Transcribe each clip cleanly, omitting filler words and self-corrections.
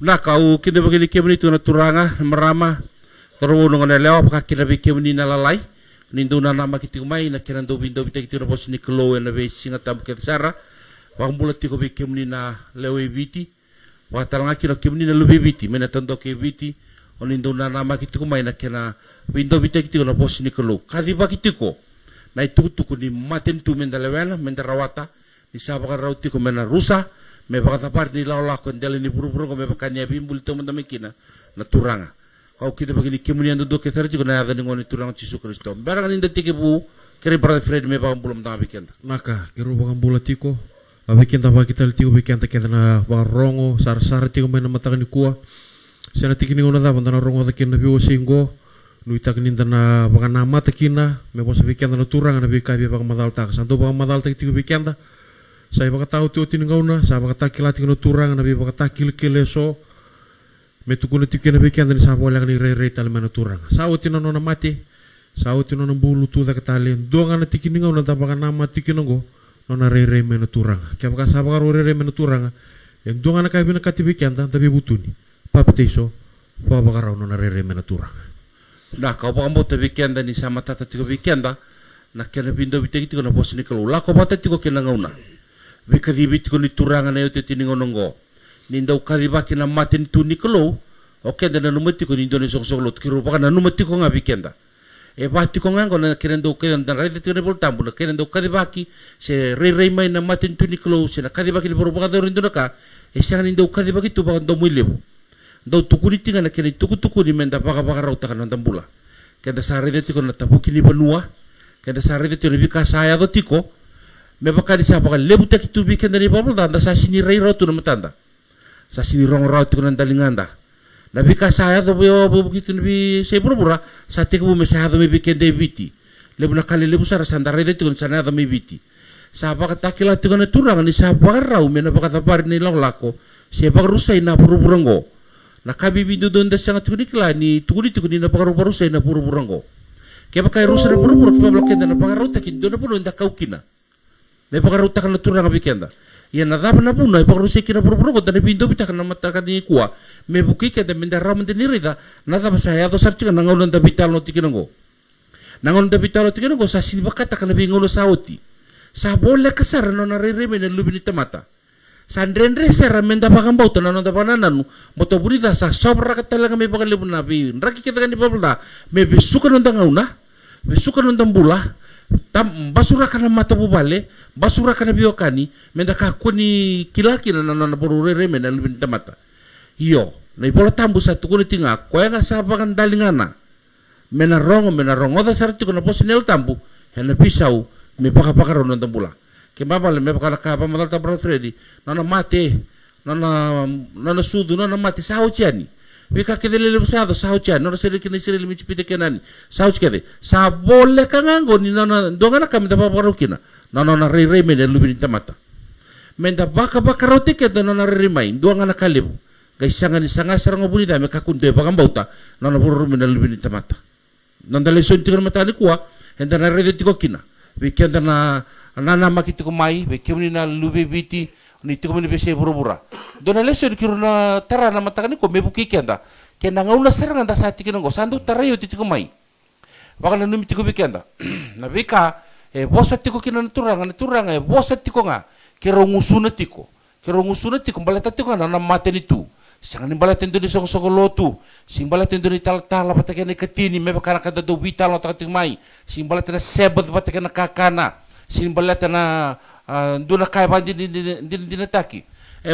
Na kau kina bagini kemuni tu na turanga marama toro no ngana lewa pa kina be kemuni na lalai nindu na nama kiti mai na kina do bindo bita kiti na bos ni klo na be singa tam ke sara wa mbula tiko be kemuni na lewe viti wa talanga kina kemuni na lubi viti mena tando ke viti o nindu na nama kiti mai na kina bindo bita kiti na bos ni klo kadi ba kiti ko na tuku ni maten tu menda lewena menda rawata ni sabaka rauti ko mena rusa me baka tapar ni laula ko ndele ni buru-buru ko me baka ni abimbul to manda mekina na turanga kau kita bagini kemunian do ke terji ko na ada ni ngoni turanga Yesus Kristo barang ni ndetike bu kere brother Fred me baka bulam tanga bikenda naka keru baka bulatiko abikenda ba kita tiko bikenda kenda na barongo sar-sar tiko me na mataka ni kuwa sena tikini ngona da banda na rongo da kenda biwo singo nuita keninda na baka na mata kina me bosa bikenda na turanga na bika baka madal tak santo baka madal tak tiko bikenda saya baka tahu tu tingauna saya baka takila tingno turang nabi baka takil keleso metukuna tikena beken ni sabo lang ni re tal mana turang sawo tinano na mati sawo tinano bulu tu da katalen donga na tikiningauna ta baka nama tikinongo nona re mana turang kaya baka sabaka re mana turang yang donga na kaya bina katibiken ta tapi butuni papateso pa baka raw nona re mana turang na kau baka mo tabiken ni sama tata tiko bikenda na kena bindo biteki tiko na bos ni kalau lako bata tiko kena ngauna Vikadibit ko ni turanga na yote tiningonongo. Nindaw kadibaki na matin tu ni kalo. Okay, na numati ko nindo ni soksolot kiro baka na numati ko nga bikenda. E bati ko nga ko na kinendo kayo na rete tino boltambo na kinendo kadibaki se re mai na matin tu ni kalo se na kadibaki ni boro baka daw nindo na ka. E siya nindaw kadibaki tu baka daw mo ilebo. Daw tukuni tinga na kinay tuku ni menda baka raw taka ng tambula. Kaya sa rete ko na tabuki ni banua. Kaya sa rete ko na bika saya do tiko. Me baka di sabaka lebu tak itu bikin dari babel tanda sa sini rai rau tu nama tanda sa sini rong rau tu kan dalinganda nabi ka saya tu begitu nabi saya pura sa teku me saya tu me bikin dari biti lebu nakali lebu sara sandara itu kan sana tu me biti sa baka takila tu kan turang ni sa baka rau me na baka tapar ni lako saya baka rusai na pura-purango na kabi bindu don da sangat kunikla ni tukuni na baka rusai na pura-purango kaya baka rusai na pura-pura kaya baka na baka rau takin do na puno nda kaukina me pagaruta kana turanga bikenda ya na daba na puna pagarusa kina puro-puro ko tani bindo bita kana mata kani kuwa me buki kada menda ramen teniri da na daba saya do sarchi kana ngolon da bital no tikinango nangon da bital no tikinango sa sini bakata kana bingono saoti sa bola kasar no na rere me na lubini tamata sa ndrenre sera menda bagambau to na da banananu moto burida sa sobra katala me bagalebu na bi raki kita kan di babla me bisuka no da ngauna bisuka no da bula basura kana mata bubale basura kana biokani menda ka kuni kilaki na borure mena lubin tamata iyo na ibola tambu sa tukuni tinga ko nga sabakan dalingana mena rongo da sarti ko na posnel tambu hena pisau me baka ron tambula ke babale me baka ka pamal ta bro Freddy nana mate nana sudu nana mate sa uciani Wika kedele le busado sa ucia no sele kini sele mi chipite kenani sa ucia kede sa bole kangango ni nana dongana kami tapa parukina nana re mena lubini tamata menda baka rote kede nana re mai dongana kalibu guys sanga ni sanga sarang obuni da me kakunde baka bauta nana buru mena lubini tamata nanda leson tikar mata ni kuwa henda na re tiko kina wikenda na nana makiti ko mai wikemni na lubi biti ni tiko meni bese buru-bura dona leso kiruna tara na matakani ko mebuki kenda kenda ngaula serang anda sa tikinango sandu tarayo tiko mai baka na numi tiko bikenda na bika bosa tiko kina turanga bosa tiko nga kero ngusuna tiko balata tiko na maten itu sangan ni balata ndo ni sokolotu sing balata ndo ni tal-tal patakene katini me baka kada do vital no takating mai sing balata na sebat patakene kakana sing balata na duna kaya ba dinataki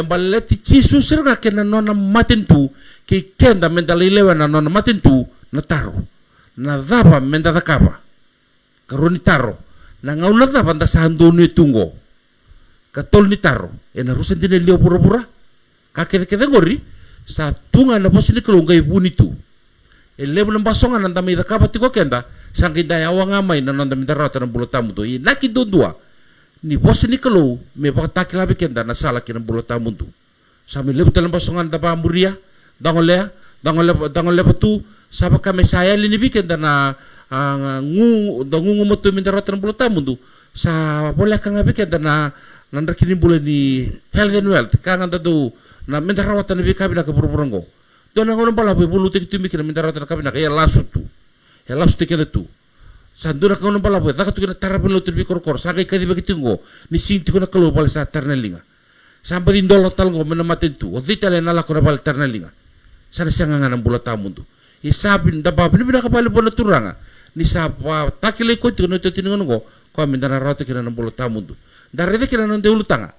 balati chisu serga kena nona matentu ki kenda mendalilewa na nona matentu na taro na daba menda dakaba karuni taro na ngauna daba nda sandonu tungo katol ni taro na rusan dine leo pura-pura kakede ngori sa tunga na posini kalungai bunitu lebu ng basongan nanda may dakaba tiko kenda sang kindayawa nga may na nanda mindarata ng bulatamu to nakidodua ni bos ni kalau me baka takilabi kenda na sala kinang bulata mundo sa mi lebu talang basongan da pamuria dangole patu sa baka me saya linibi kenda na ngungu moto mindarata ng bulata mundo sa boleh kang abi kenda na nandar kini bulan ni health and wealth kang anda do na mendarawata na bikabi na kaburuburango dona ngono bala be bulu te kitumi kina mendarawata na kabina kaya lasu tu ya lasu te kena tu sandura ngono bala be takatu kina tarabelo te bikorkor sagai kadi bagitingo ni sinti kona kalu bala sa tarnelinga sampai indolo talgo menamaten tu o ditale nala kona bala tarnelinga sana sianga ngana bula tamundu isabin daba bini bina kabali bona turanga ni sapa takile ko tu no te tingo ngo ko mendarawata kina na bula tamundu darede kina non de ulutanga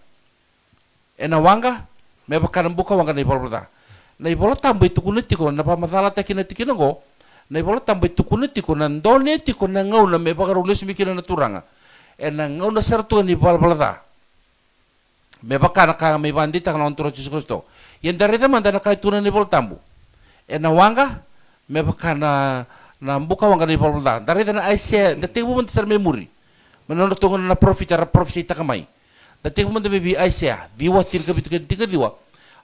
ena wanga me bakana buka wanga nei bolbota nei bolota mbai tukune tiko na pa matala takina tikina go nei bolota mbai tukune tiko na ndone tiko na ngau na me bakaru les mikina na turanga ena ngau na sertu ni bolbota me bakana ka me bandita kana ontro Jesus Kristo yen darede mandana kai tuna ni boltambu ena wanga me bakana na buka wanga nei bolbota darede na aise de tibu mun ter memori menurut tungan na profita takamai dati ko man bi Aisha biwatin ka bitu tiga diwa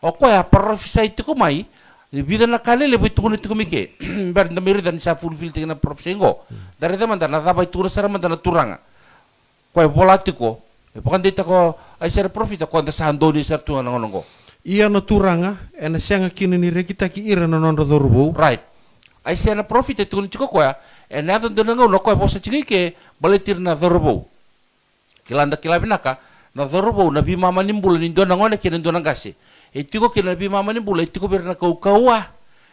o ko ya profesa itu ko mai bidan na kale le bitu ko nito kumike ber na meri dan sa fulfill tingna profesa ngo dari teman dan na bay tura sara man dan turanga ko e volatiko e pakan dita ko Aisha profita ko da sando ni sar tuanga ngongo Iya na turanga ena sianga kini ni rekita ki ira na non rodorbo right Aisha na profita itu ko ko ya ena don ngo no ko bosa chike baletir na dorbo kilanda kilabinaka na dhorobo na bima manimbula ni ndona ngone kene ndona ngase etiko kene bima manimbula etiko berna kaukawa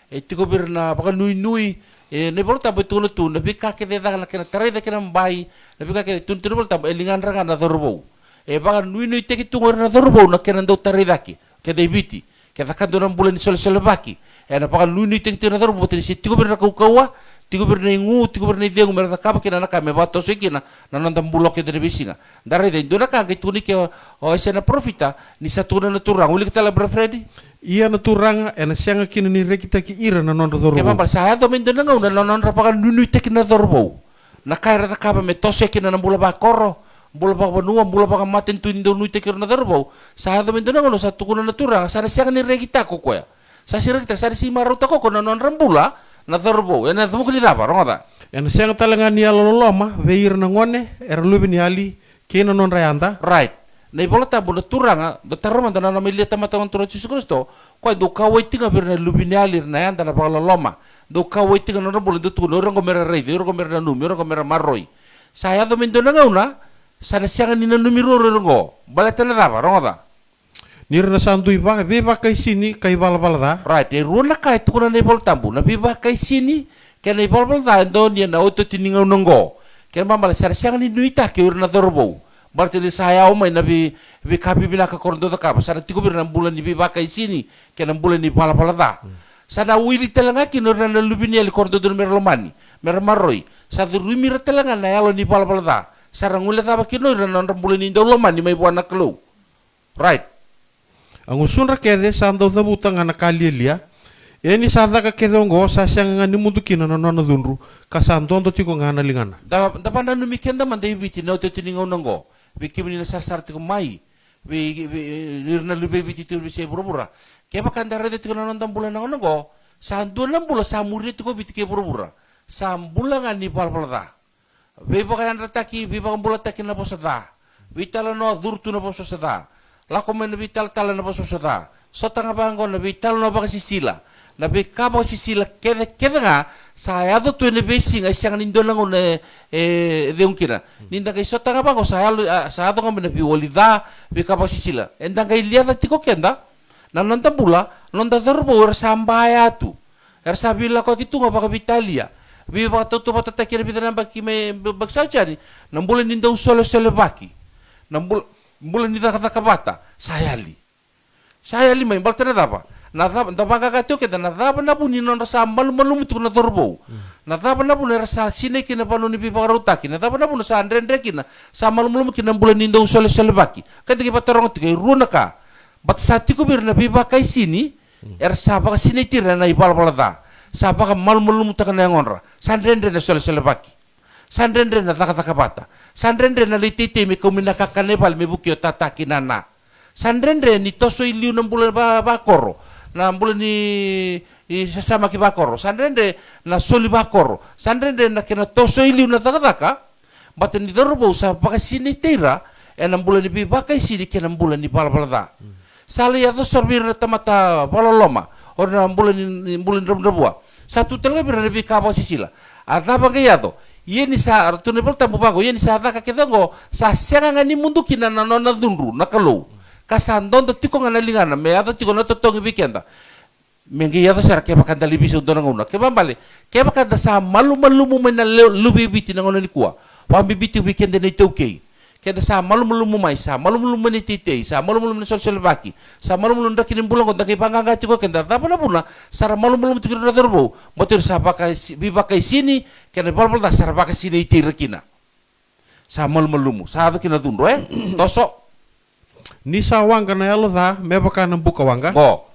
etiko berna baka nui nui ne bolta betul tu na bika ke de dagala kena tare de kena mbai na bika ke tun tun bolta elingan ranga na dhorobo baka nui nui teki tu na dhorobo na kena ndo tare daki ke de biti ke daka ndona mbula ni sol baki na baka nui nui teki tu na dhorobo teni etiko berna kaukawa tigo berna ingu tigo berna ideu merda kapa kena na kame bato sekina na nanda bulok ke de bisinga dari de ndona ka ke tuni ke o esena profita ni satuna na turang uli kita la brefredi iya na turanga ena sianga kini ni rekita ki ira na non rodorbo ke mambal saya do men ndona ngau na non rapakan nunu tek na dorbo na kaira ta kapa me tose kena na bula ba korro bula ba banua bula ba maten tu ndo nu tek na dorbo saya do men ndona ngau satu kuna na turang sana sianga ni rekita ko ko ya sa rekita sa si maru ta ko na non rambula na dorbo ena tumu kini dapa rongoda ena sianga talanga ni aloloma veir na ngone era lubi ni ali kena non rayanda right nei bolata buna turanga do tarama dana na milia tamata on tro Jesus Kristo ko do kawaitinga berna lubi ni ali na yanda na pala loma do kawaitinga no bolo do tu no rongo mera rei rongo mera nu rongo mera maroi saya do mendo na ngauna sana sianga ni na numero rongo balata na dapa rongoda nirna sandui ba beba kai sini kai bala da right e runa kai tu na nei boltambu na biba kai sini ke nei bolda do ni na auto tininga nongo ke mambala sar siang ni nuita ke urna dorbo berarti di saya o mai na bi kapi bina ka kordo ta ka sana tigo bir na bulan ni biba kai sini ke na bulan ni bala da sana wili telanga ki norna na lubini al kordo do mer lomani mer maroi sa rumi telanga na yalo ni bala da sara ngule ta ba ki norna na bulan ni do lomani mai buana klo right ang usunra kede sando da butanga na kalielia eni sada ka kede ngo sa sianga ni mundu kina no no dunru ka sandondo tiko ngana lingana da panda no mikenda man dai biti no te tiningo nango bikimini na sar tiko mai nirna lube biti tu bise burubura ke bakanda rede tiko no ndam bulan nango sandu nam bula samuri tiko biti ke burubura sambula ngani palpalda be bakayan rataki be bakam bula takin na posada vitala no durtu na posada lako men vital tala na posada sotanga bango na vital no bakasisila na be kabo sisila kede nga saya do tu ne besing ai sang nindo nango ne de unkina ninda kai sotanga bango saya do ngam na biolida be kabo sisila endang kai lia da tiko kenda na nonta bula nonta dorbo sambaya tu sabila ko kitu ngaba vitalia bi ba to patata kire bidana baki me baksau jani nambulan nindo solo baki bulan ni kata kabata sayali mai baltana dapa na dapa kakatio kita na dapa na puni non rasa malum tu na dorbo na dapa na puni rasa sine kina panu ni pipa rutaki na dapa na puni sa andre kina sa malum kina bulan ni ndong sole baki kati kita torong tiga runa ka bat sati ko bir na pipa kai sini sa baka sine tira na ibal balada sa baka malum ta kana ngonra sa andre na sole baki sandrendre na taka bata sandrendre na litite mi kumina kakanebal mi bukyo tataki nana sandrendre ni toso iliu ng bulan bakoro na bulan ni sasama ki bakoro sandrendre na soli bakoro sandrendre na kina toso iliu na taka bata ni dorbo sa pakasini tira ng bulan ni bibakay sini kina bulan ni balbalada Sali ato sorbir na tamata paloloma o na bulan rabua. Satu talaga bir na bikapa sisila. Ada bangayado. Yeni sa tunibol tamu bago yeni sa ada kakedongo sa senga ni mundu kina na nona dunru nakalo. Kasandon to tiko ngana lingana me ato tiko na totongi bikenda. Mengi ato sara keba kanda libiso dona nguna. Keba bale. Keba kanda sa malu mo na lubi biti na ngona ni kuwa. Wambi biti weekend na itokei. Keda sa malu mai sa malu ni titei sa malu ni sol baki sa malu ndaki ni bulang ndaki panganga tiko kenda tapa na puna sara malu tiko na derbo motor sa baka bibakai sini kena balbal da sara baka sini itirekina sa malu sa ato kina dundo tosok Ni sa wanga na yalo da mebaka na buka wanga. go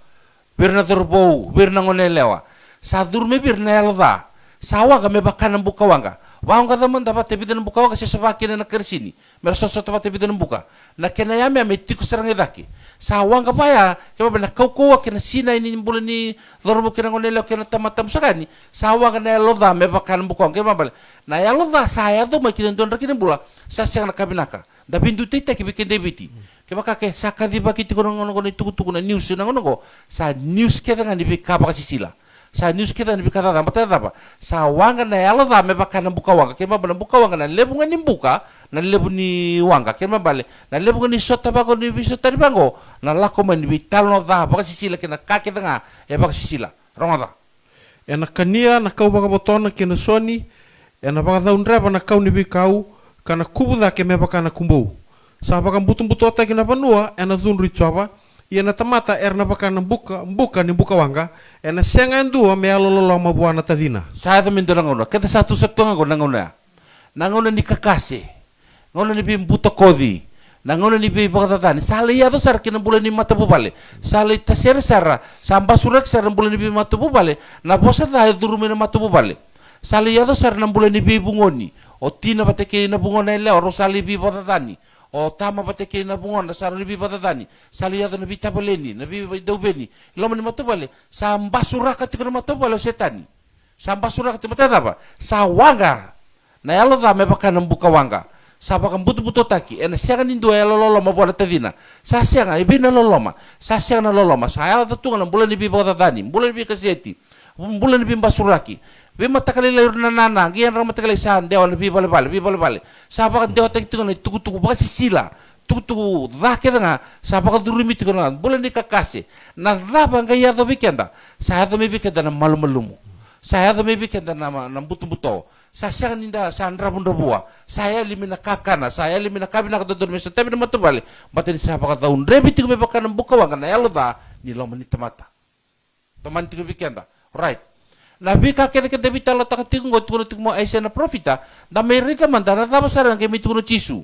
bir na derbo bir na ngone lewa sa durme bir na yalo da sa wanga mebaka na buka wanga Wanga daman dapat tebidan buka wanga sesabaki na kersini. Merasa soto dapat tebidan buka. Na kena yame ame tiku sarang edaki. Sa wanga paya kaya bana kau kena sina ini bulan ni dorbo kena ngonelo kena tamatam sakani. Sa wanga na loda me bakan buka wanga kaya bana. Na ya loda saya tu mai kidan don rakina bula. Sa siang na kabinaka. Da bindu tita kibikin debiti. Kaya baka kaya sa kadiba kiti kono tuku na news na ngono sa news kaya ngani bika baka sisila. Sa news kita ni bikata da mata da sa wanga na yalo da me bakana buka wanga kema bana buka wanga na lebu ngani buka na lebu ni wanga kema bale na lebu ngani sota bago ni bisota di bango na lako man ni bitalo da baka sisila kena kake tanga baka sisila ronga da Na kania na kau baka botona kena soni na baka daun reba na kau ni bikau kana kubu da ke me bakana kumbu sa baka butung butota kena panua na dun richoba na tamata na baka na buka ni buka wanga na senga ndua me alololo mabuana tadina sa da mindora ngona kata satu septonga ngona ngona ni kakase ngona ni bimbuto kodi ngona ni bi bakatani sali ya to sar kina bulan ni mata bubale sali tasera sara samba surak sar bulan ni bi mata bubale na bosa da durume na mata bubale sali ya to sar na bulan ni bi bungoni o tina bateke na bungona ile o sali bi bakatani o tama pateke na bungon sa nabi batatani salia na nabi tabaleni nabi daubeni lo man matobale sa mbasura katiko na matobale setani sa mbasura katiko mataba sa wanga na yalo da me baka na buka wanga sa baka buto taki ena sianga nindo ya lolo mabona tadina sa sianga ibina loloma sa sianga na loloma sa ya tunga na bulan ni batatani bulan ni kaseti bulan ni mbasuraki we matakali layur na nana gian ra matakali san dewa bi bale sapa kan dewa tek tu tuku baka sisila tuku dhake nga sapa ka durumi tu na bulan ni kakase na dhaba ngaya do bikenda saya do me bikenda na malumu saya do me bikenda na buto sa siya ninda sa andra bunda buwa saya limina kakana saya limina kabina ka dodor mesa tapi na matubale batani sapa ka daun rebi tu me baka na buka wanga na yalo da ni lo manita mata teman tu bikenda right na bika kete bitalo takatiku ngotuno tikmo aisa na profita da merita mandana taba sarang ke mituno chisu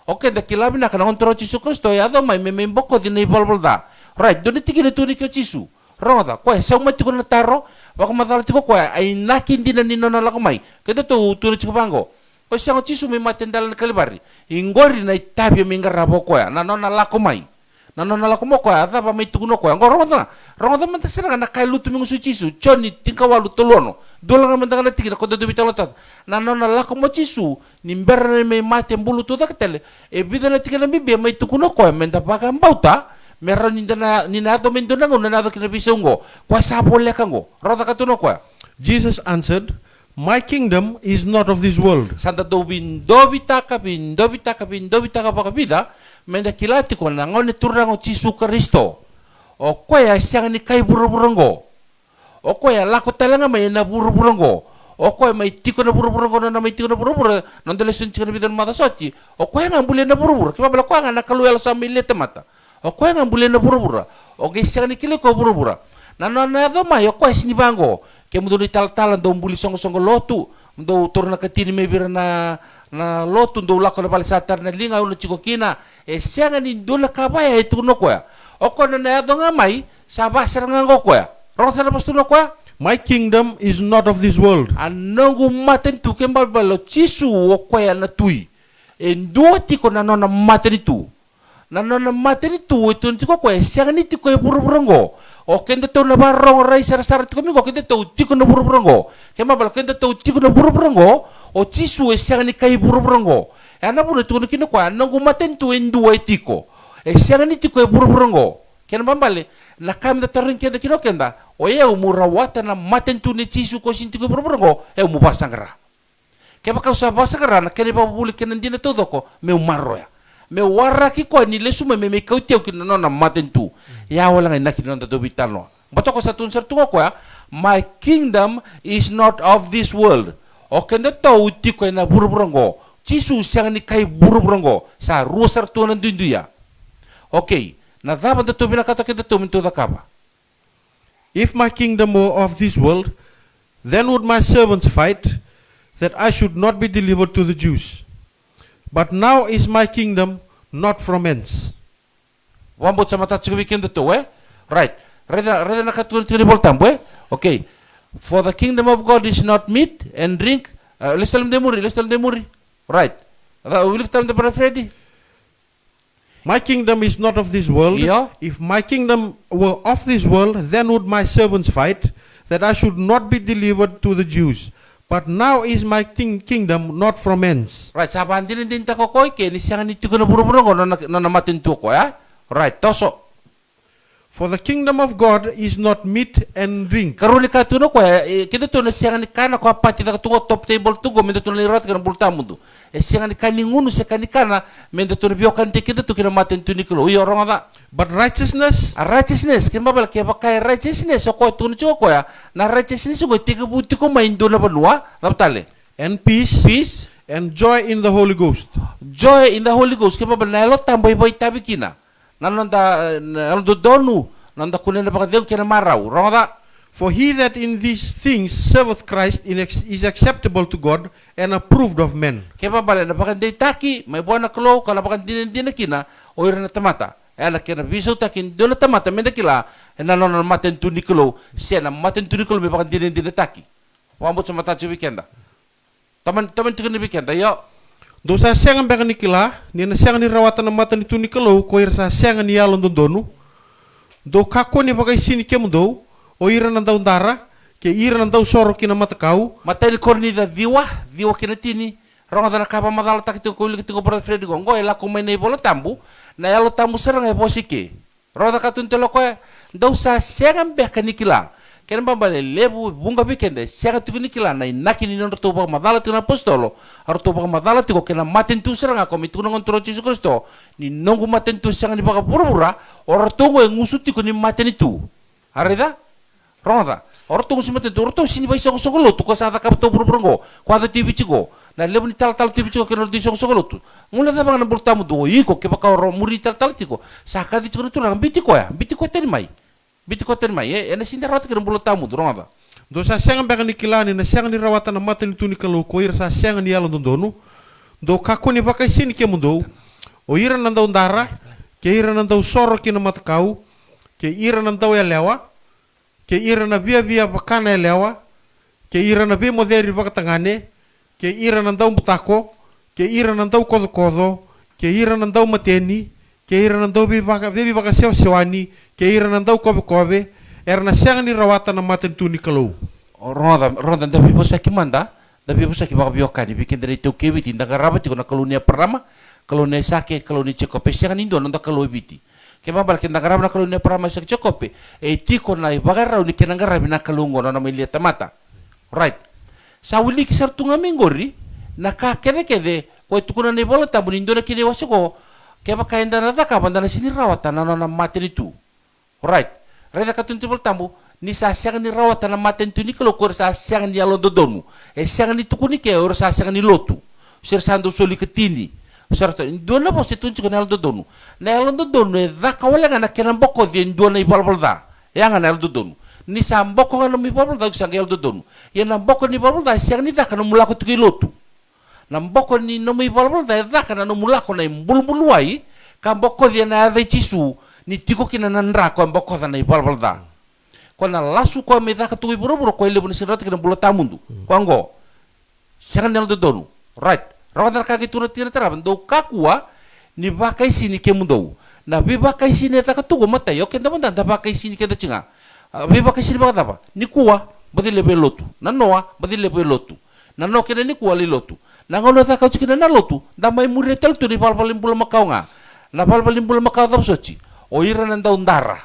oke da kilabi na kana ontro chisu Kristo ya do mai me mboko dini bolbolda right doni tikine tuni ke chisu ronda ko sa umati ko na taro bako madala tiko ko ay nakin dinan ni nona lakamai kedo to tuni chiku bango ko sa chisu me matendal na kalibari ingori na itabyo mingarabo ko ya na nona lakamai nana lako mo ko ata pa may tukuno ko ngoro ronda man tasira na kay lutu mingu chisu choni tingkawalu tolono dola man tanga tigina ko do bitalo tat nana lako mo chisu nimber may mate bulu to takatele e bidana tigina bibi may tukuno ko men da baka mbauta meron nina to mendo nango nana to kinabisungo ko sabole kango ronda katuno ko Jesus answered, "My kingdom is not of this world." Santa do bitaka baka vida menda kilati ko na ngone turango Jesu Kristo o ko ya siang ni kai buru-burungo o ko ya lako talanga may na buru-burungo o ko may tiko na buru-burungo na may tiko na buru-buru nandale sun chika bidan mata sochi o ko nga mbule na buru-buru kiba bala ko nga nakaluel sa milete mata o ko nga mbule na buru-buru o ge siang ni kile ko buru-buru na do may o ko sini bango ke mudo ni tal-talan do mbuli songo-songo lotu do turna katini may bira na lotu do lako na palisatar na linga uno chiko kina sianga ni dola kabaya itu no koya oko na do nga mai sabasar nga ko ya ro sa pastu no koya My kingdom is not of this world. anongu maten tu kembal balo chisu o koya na tui enduati ko na nona maten itu tiko ko sianga ni tiko buru-burungo o kende to na barong rai sar-sar tiko mi ko kende to tiko na buru-burungo kema bal kende to tiko na buru-burungo o chisu sianga ni kai buru-burungo ana buru tiko kino ko anongu maten tu endua tiko sianga ni tiko buru-burungo Kena bambale na kam da tarin kenda kino kenda o ye umurawata na matentu ni chisu ko sinti ko bro e umubasangara. Ke baka usa basangara na kene babuli kena dina todo ko me umarroya. Me warra ki ko ni lesu me kautio kina no na matentu. Ya wala ngai nakino da dobitalo. Batoko sa tun sertu ko ya, my kingdom is not of this world. O kenda tau ti ko na burburongo. Chisu siang ni kai burburongo sa ruasar tuan dunduya. Okay, na dapat da tubina kata kenda tu mintu da kaba. If my kingdom were of this world, then would my servants fight, that I should not be delivered to the Jews. But now is my kingdom not from hence. Wambot sa mata tsugi kenda tu right. Reda nakatun tini boltam okay. For the kingdom of God is not meat and drink. Let's tell them demuri. Right. Will you tell them Brother Freddy? My kingdom is not of this world. Yeah. If my kingdom were of this world, then would my servants fight, that I should not be delivered to the Jews. But now is my kingdom not from hence. Right. Saban din ta ko ke ni siang ni tuko na buru-buru ko na matin tu ko ya. Right. Toso. For the kingdom of God is not meat and drink. Karuni ka tuno ko kita tu na siang ni kana ko apati ta tuko top table tu ko mendo tu ni rat kan bulta mundu. Siang ni kani ngunu se kani kana mendo tu biokan te kita tu kina matin tu ni kilo. Iyo orang ada. But righteousness, kin babal ke bakai righteousness ko tu ni ko ya. Na righteousness ko tiga buti ko main do na banua, laptale. and peace, and joy in the Holy Ghost. Joy in the Holy Ghost ke babal na lo tamboy boy tabikina. Nanonda aldo donu nanda kunena bakadeu kena marau. Orang ada. For he that in these things serveth Christ is acceptable to God and approved of men. Kaya bala na bakan day taki, may buwan na klo, kala bakan din kina, o ira na tamata. Ela kena viso takin do na tamata, may nakila, na non maten tu ni klo, siya na maten tu ni klo, may bakan din taki. Wambot sa mata sa weekenda. Taman tikan ni weekenda, yo. Do sa siang beka ni kila, ni na siang ni rawatan na mata ni tu ni kalo, ko ira sa siang ni alon donu. Do kako ni bagay sini kemu do, o ira nang daw dara, ke ira nang daw soro kina mata kau. Mata ni korni da diwa kina tini. Ronga da nakapa madala tak tu ko ilik tu ko Brother Freddy gongo, ela ko may bola tambu, na elo tambu serang e bosike. Ronga katun telo ko do sa siang beka ni kila. Kena bambale lebu bunga weekend siaga tu ni kila na inaki ni non to ba madala tu na apostolo arto ba madala tu ko kena maten tu seranga ko mitu ngon tro Jesus Kristo ni nongu maten tu siaga ni baka pura-pura or to go ngusuti ko ni maten itu arida ronda or to ngusuti maten tu or to sini ba isong sogolo tu ko sa ka to pura-pura go ko ada TV chigo na lebu ni tal TV chigo kena di isong sogolo tu ngula da bang na burtamu do iko ke baka muri tal tiko sa ka di chigo tu na biti ko tani mai Biti ko ten mai ena sinda rawat kena bulu tamu durong apa. Do sa siang beka ni kila ni na siang ni rawatan na mata ni tu ni kalo, ko ira sa siang ni alon donu. Do kako ni bakai sini kemu do, o ira nang daw dara, ke ira nang daw soro kina mata kau, ke ira nang daw ya lewa, ke ira na bia bakana ya lewa, ke ira na bia moderi baka tangane, ke ira nang daw mutako, ke ira nang daw kodo, ke ira nang daw mateni, ke ira nang daw baka sewani, ke ira nang daw kobe, era na siang ni rawatan na maten tu ni kalau. Ronda da bibo sa kimanda, da bibo sa kibaka biokani, bikin dari teu kebiti, da garabati ko na kalunia perama, kalunia sake, kalunia cekope, siang nindo nanda kalau biti. Kema bal kin da garab na kalunia perama sa cekope, tiko na ibagarau ni kenang garabi na kalungo na may liata mata. Right. Sa wili kisar tunga mingori, na ka kede, ko tukuna ni bola tabu nindo na kini wasiko, kaya kainda na taka banda na sinirawatan na maten itu. Right. Reda katun tibol tambu ni sa siang ni rawatan na maten tu ni kalau ko sa siang ni alo dodonu. Siang ni tukuni ke or sa siang ni lotu. Sir sando soli ketini. Sir dona po situn ko na alo dodonu. Na alo dodonu da kawala nga kenan boko di dona ibalbal da. Yang na alo dodonu. Ni sa boko nga no ibalbal da sa alo dodonu. Yan na boko ni ibalbal da siang ni da kana mula ko tuki lotu. Namboko ni no ibalbal da kana no mula ko na imbulbuluai. Kamboko dia na ave chisu ni tiko kina nandra ko mboko na ibalbal da. Ko na lasu ko me da ka tu buru-buru ko ile buni sirata kina bulata mundu. Ko ango. Siang nel dodonu. Right. Rawan ka gitu na tira tara do kakua ni bakai sini ke mundo. Na bi bakai sini ta ka tu mata yo kenda manda da bakai sini ke da cinga. Bi bakai sini ba ba. Ni kuwa badile be lotu. Na noa badile be lotu. Na no kena ni kuwa li lotu. Na ngono ta ka cikina na lotu. Da mai mure tel tu ni balbalim bula makau nga. Na balbalim bula makau ta sochi. o ira nan daw ndara,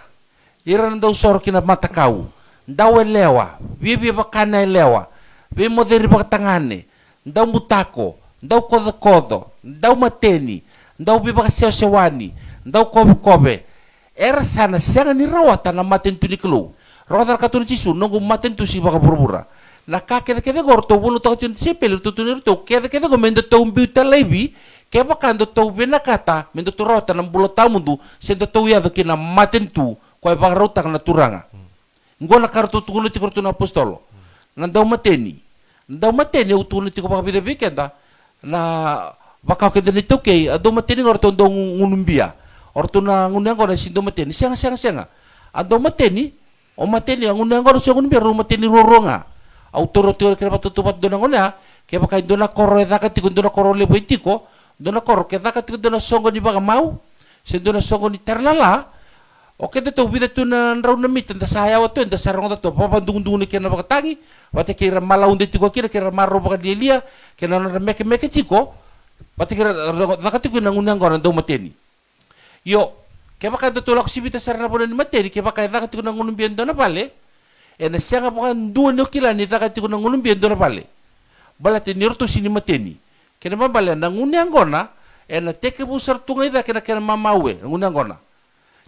ira nan daw soro kina mata kau, ndaw lewa, vivi bakana lewa, vi moderi bakatangane, ndaw mutako, ndaw kodo, ndaw mateni, ndaw biba sewani, ndaw kobe, era sana sianga ni rawata na matentu ni kelu, rawata katun cisu, nunggu matentu si baka burubura, na kede gorto bulu tau cun sepel tu kede go mendo tau biuta lebi, keba kando tau bena kata, mendo tu rawata na bulu tamundu, sendo tau ya kina matentu, koi baka rawata na turanga. Ngola kartu tukunu ti kortu na apostolo, na ndaw mateni utunu ti ko baka bida bikenda, na baka kede ni toke, ado mateni ngorto ndo ngunumbia, orto na ngunang ko na sindo mateni, sianga, ado mateni, o mateni ang ngunang ko na siya ngunumbia, ro mateni roronga, autoro tiyo kaya patutupat doon ang una, kaya baka doon na koro edaka tiko doon na koro lebo itiko, doon na koro kaya daka tiko doon na songo ni baka mau, siya doon na songo ni terlala, o kaya dito bida to na raw na mit, anda sayaw to, anda sarang to, papandungun-dungun ni kaya na baka tangi, pati kaya malaw din tiko kaya maro baka dilia, kaya na meke tiko, pati kaya daka tiko na ngunang ko na daw mateni. Yo, kaya baka datulak si bita sarang na po na ni mateni, kaya baka daka tiko na ngunumbiyan doon na pale, na siya nga po kan duwa no kila ni takati ko nang ulumbiyan doon na pale. Balate nirto sini mateni. Kaya naman bala, nangunyang gona, na teke po sartungay da kina mamawe, nangunyang gona.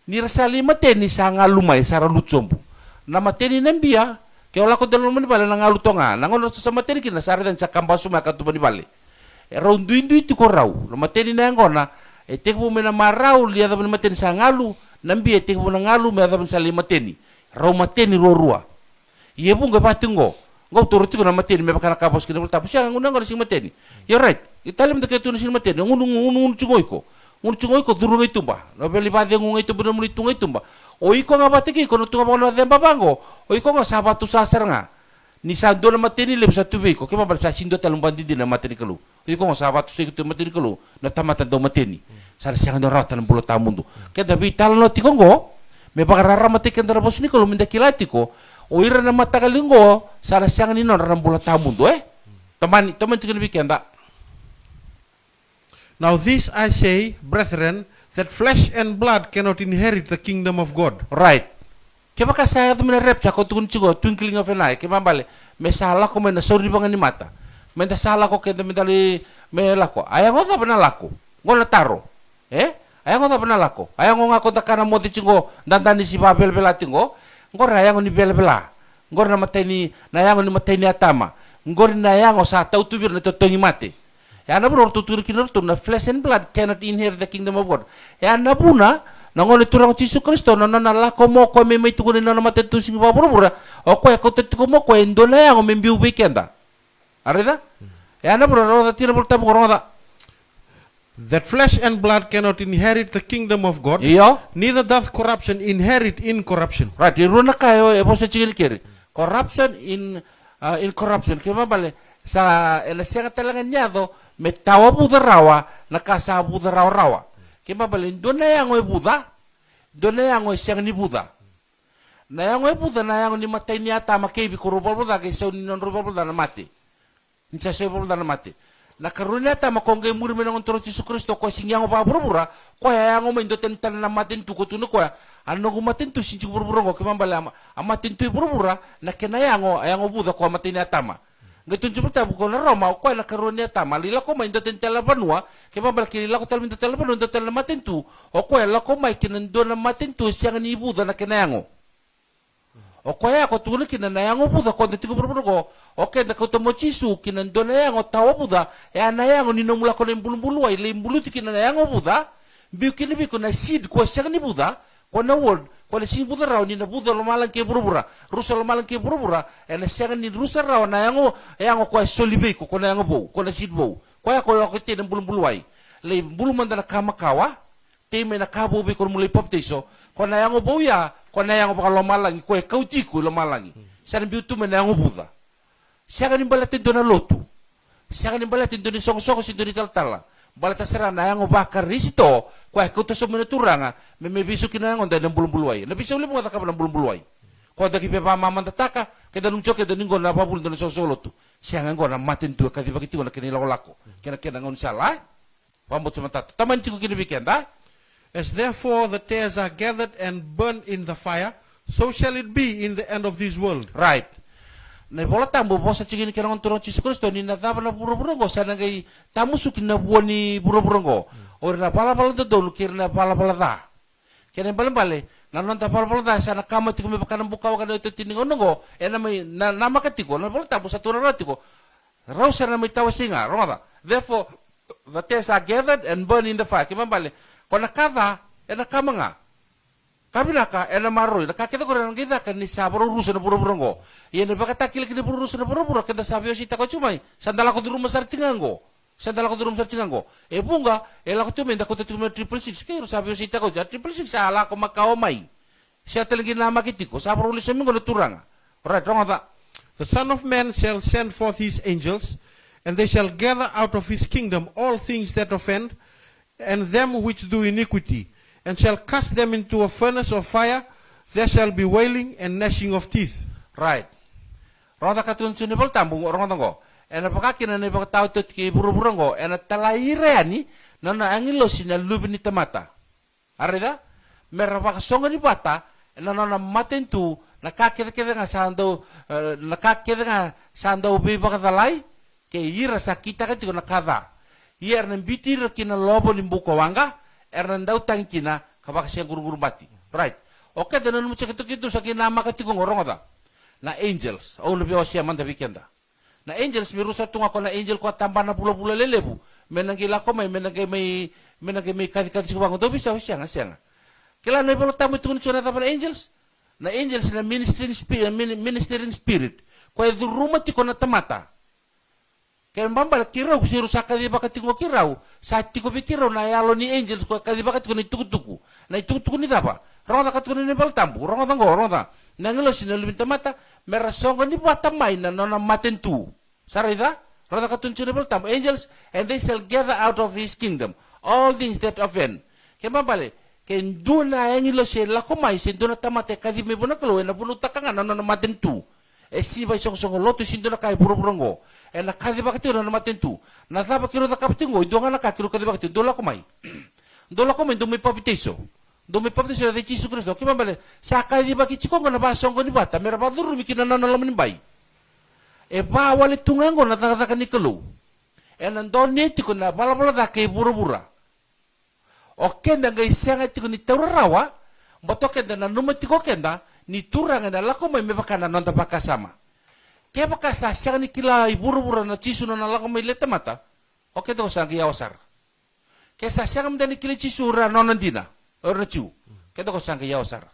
Nirasali mateni sa nga lumay, sa ralutsombo. Na mateni ng biya, kaya wala ko dalawang manibala, nangaluto nga. Nangunyang sa mateni kina, sa aritan sa kambasuma katupan ni bale. Raunduin-duin ti ko raw, na mateni na yung gona, teke po may namaraw, liya dapat mateni sa ngalu, ng biya, teke po na ngalu, may dapat sa mateni. Raw mateni rorua. Iya pun gak patungo, gak turut itu nama mateni, memang karena kapos kena bertapu siang ngundang kalau sing mateni. Ya right, Italia minta kayak tuh sing mateni, ngunung cungoiko turun itu mbah, nobel ibadah ngungung itu benar benar itu mbah. Oiko nggak batiki, kono tuh ngapa nol tempat bango, oiko nggak sahabat tuh sasar nggak. Ni sando nama mateni lebih satu beko, kema pada sindo talung bandi di nama mateni kelu. Oiko nggak sahabat tuh itu mateni kelu, na tamatan tuh mateni. Sar siang ada rawat dalam pulau tamun tuh. Kita tapi talon lo tikongo, memang rara mati kendara bos ini kalau minta kilatiko. O ira na matagalinggo, sana siyang ninon ram bulat tamundo Teman tinggal bikin tak. Now this I say, brethren, that flesh and blood cannot inherit the kingdom of God. Right. Kaya baka saya tu menerep cakap tukun cigo twinkling of an eye. Kaya bale, may salah ko may nasori bangan ni mata. May salah ko kaya medali may lako. Ayang ko ta panalako. Ngol taro. Ayang ko ta panalako. Ayang ko nga ko takana mo ti cigo dandani si Babel belatingo. Ngor nayango ni bela-bela. Ngor na matay ni atama. Ngor nayango sa tautubir na totongi mate. Ya na bro tutur kinurto na flesh and blood cannot inherit the kingdom of God. Ya na buna nangol turang Yesus Kristo na nalako mo ko may tukunin na mate tu sing babura. O ko ko tetu mo ko endo na yango membiu weekenda. Arida? Ya na bro ro tira bulta mo ro That flesh and blood cannot inherit the kingdom of God. Iyo. Neither doth corruption inherit incorruption. Right, iruna kayo e bosa chigil kiri. Corruption in corruption. Kaya bale sa siya talaga niya do may tawa Buddha rawa nakasa Buddha rawa. Kaya bale doon na yang Buddha. Doon na yang siyang ni Buddha. Na yang Buddha na yang ni matay niya tama kay bikurubal Buddha kay sa non rubal Buddha na mati. Insa sa Buddha na mati. Na karunia ta makongge muri menang untuk Yesus Kristo ko singyang pa burubura ko yang mo indoten tan na matin tu ko tunu ko ano ko matin tu sinju burubura ko kimambala amatin tu burubura na kenayango ayango buda ko matin atama ngatun jubuta ko na Roma ko na karunia ta malila ko ma indoten tala banwa kimambala kilila ko tal min tala banwa indoten na matin tu o ko la ko mai kinando na matin tu siyang ni buda na kenayango o kaya ko tunu kinanayango buda ko dito burubura ko okay, da ko tomo chisu kinando na yango tawa buda ya na yango ninomula ko ng bulubulu ay limbulu ti kinanayango buda biu kinabi ko na seed ko siya ni buda ko na word ko na si buda raw ni na buda lumalang ke burubura rusa lumalang ke burubura na siya ni rusa raw na yango ko solibe ko na yango bo ko na seed bo kaya ko ko ti ng bulubulu ay buluman da na kamakawa ti may nakabubi ko mulay baptizo ko na yango bo ya ko na yango baka lumalang ko kauti ko lumalang sa biu tu na yango buda siya kanin balatin doon na loto. Siya kanin balatin doon ni song-song si doon ni taltala. Balata sara na yang bakar risito. Kuya kau taso menuturanga. May biso kinangon dahil ng bulong-buluay. Nabiso ulit mo ka ng bulong-buluay. Kuya dagi pa mamantataka. Kaya danong choke danong ngon napabulong doon sa soloto. Siya nga ngon na matin tuwa kasi bakit ko na kinilako-lako. Kaya kinangon salah. Pamot sa matata. Taman ti ko kinibigyan da? As therefore the tares are gathered and burned in the fire, so shall it be in the end of this world. Right. Na bola tambo bosa chingini kena ngonturong Jesus Kristo ni nadaba na buro-burongo sana ngai tamusuk na buoni buro-burongo. Ora na pala-pala da dolu kira na pala-pala da. Kena bale-bale na nonta pala-pala da sana kama tiko me bakanan bukaw kana ito tiningonongo na may nama katiko na bola tambo sa turang ratiko. Raw sana may tawasinga, ronga. Therefore the tares are gathered and burned in the fire. Kima bale kona kada kama nga. Kabinaka ena maroi nakakita ko rin kita kan ni sabro rusa na buro-burongo. Yan ba katakil kini buro rusa na buro-buro kada sabi si tako chumay sandala ko duru masar tingango. Sandala ko duru masar tingango. E bunga ela ko tumen dako tumen 666 kay sabi si tako 666 ala ko makaomay. Siya talaga nama kitiko sabro ulis mingo na turanga. Right wrong that. The Son of Man shall send forth his angels, and they shall gather out of his kingdom all things that offend, and them which do iniquity, and shall cast them into a furnace of fire. There shall be wailing and gnashing of teeth. Right. Ronda katun sinibol tambung orang tanggo. Ena pakakina ni pakatao tot ki buru-burongo ena talaireani nana angilo sina lubi ni tamata. Arida? Mera pakasonga ni bata ena nana matentu nakakita-kita nga sando ubi pakatalai ke ira sakita katiko nakada. Ier nambiti kina lobo limbuko wanga Ernandau tangkina kabaka siya guru-guru bati. Right. Okay, dan mo cek itu sa kinama katiko ngorong ata. Na angels, o lubi siya man tabikenda. Na angels mirusa tunga ko na angel ko tamba na pula-pula lelebu. Menanggila ko may menanggay kadi-kadi sa bango. Dobi siya nga. Kailan na ibang tamo ito na tapan angels? Na angels na ministering spirit. Kaya duruma tiko na tamata. Kaya mbambala kirau siru sa kadiba katiko kirau sa tiko bikirau na yalo ni angels ko kadiba katiko ni tukutuku na tukutuku ni dapa ronda katiko ni bal tambu ronda nangelo sinalubin tamata merasonga ni batamay na nona matentu sarida ronda katun ni bal tambu angels and they shall gather out of his kingdom all things that offend kaya mbambale kaya nduna yangilo siya lakomay siya nduna tamate kadime bunakalo na bunutaka nga na nona matentu siba isong loto sindo na kay buro-burongo na kadiba katiro na matentu na taba kiro da kapitingo idonga na kakiro kadiba katiro dola kumay dumi papiteso na Jesus Kristo kima bale sa kadiba kichiko na basong ko ni bata mera baduru mikina na nalaman bay bawal tungango na taka ni kalo nandon neti ko na bala da kay buro-bura na ngay senga tiko ni taurawa batoke na numatiko kenda ni turang na lako may mebakana nonta pakasama. Kaya baka sasya ni kila iburu-buru na chisu na lako may letamata, okay to sa giyawasar. Kaya sasya kami ni kila chisu ra nonandina, or na chiu, kaya to sa giyawasar.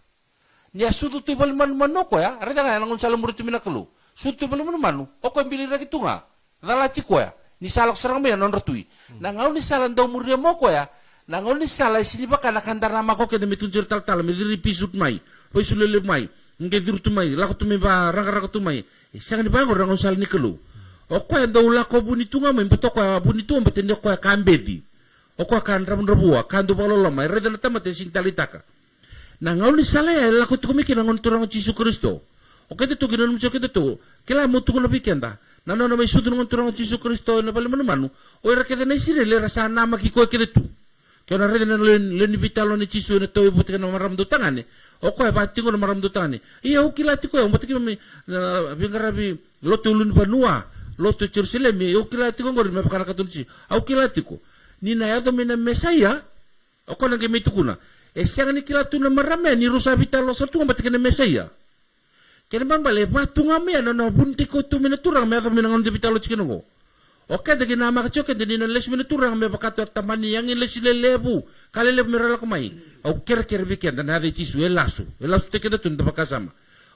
Niya sutu tibal man ko ya, arita nga nangun salam murid minakalo, sutu tibal man o ko bili ra gitu nga, dalati ko ya, ni salak sarang may non ratui. Nangaw ni salan daw murid mo ko ya, nangaw ni salay sinibaka nakandar nama ko kaya mitunjir tal-tal, midiri pisut may, Poi sulele mai, nge diru tumai, lako tumai ba ranga tumai. Sanga ni bango rangon sal nikelo. O kwa ndo lako buni tunga mai mpetoko buni tunga betende kwa kambedi. O kwa kan rabua, kan do balolo mai reda na tamate sintalitaka. Na ngauli sala ya lako tukumiki rangon turangon Jesus Kristo. O kete tu ginon mcho kete tu, kila mo tu kono bikenda. Na no mai sudu rangon turangon Jesus Kristo na bale manu. O era kete na isire le rasa nama kiko kete tu. Kaya na reda na len vitalo ni Jesus na toy butika na maramdo tangane. Oko ba tingo na maramdo tani. Iya ukilati ko mo tiki mi bingarabi loto ulun banua, loto Jerusalem, ukilati ko ngor me pakana katunci. Ukilati ko. Ni na yato me na Mesaya. Oko na gemi tukuna. Siang ni kilatu na marame ni rusa vitalo sa tunga batiki na Mesaya. Kaya bang bale ba tunga me na bunti ko tu minaturang me ato me nangon vitalo chikinongo. Oke dagi nama kacoke dini na les minaturang me bakato tamani yang les lelebu. Kaleleb merala kumai. Au kira-kira bikin dan hari cisu elasu teke da tun tabakasama.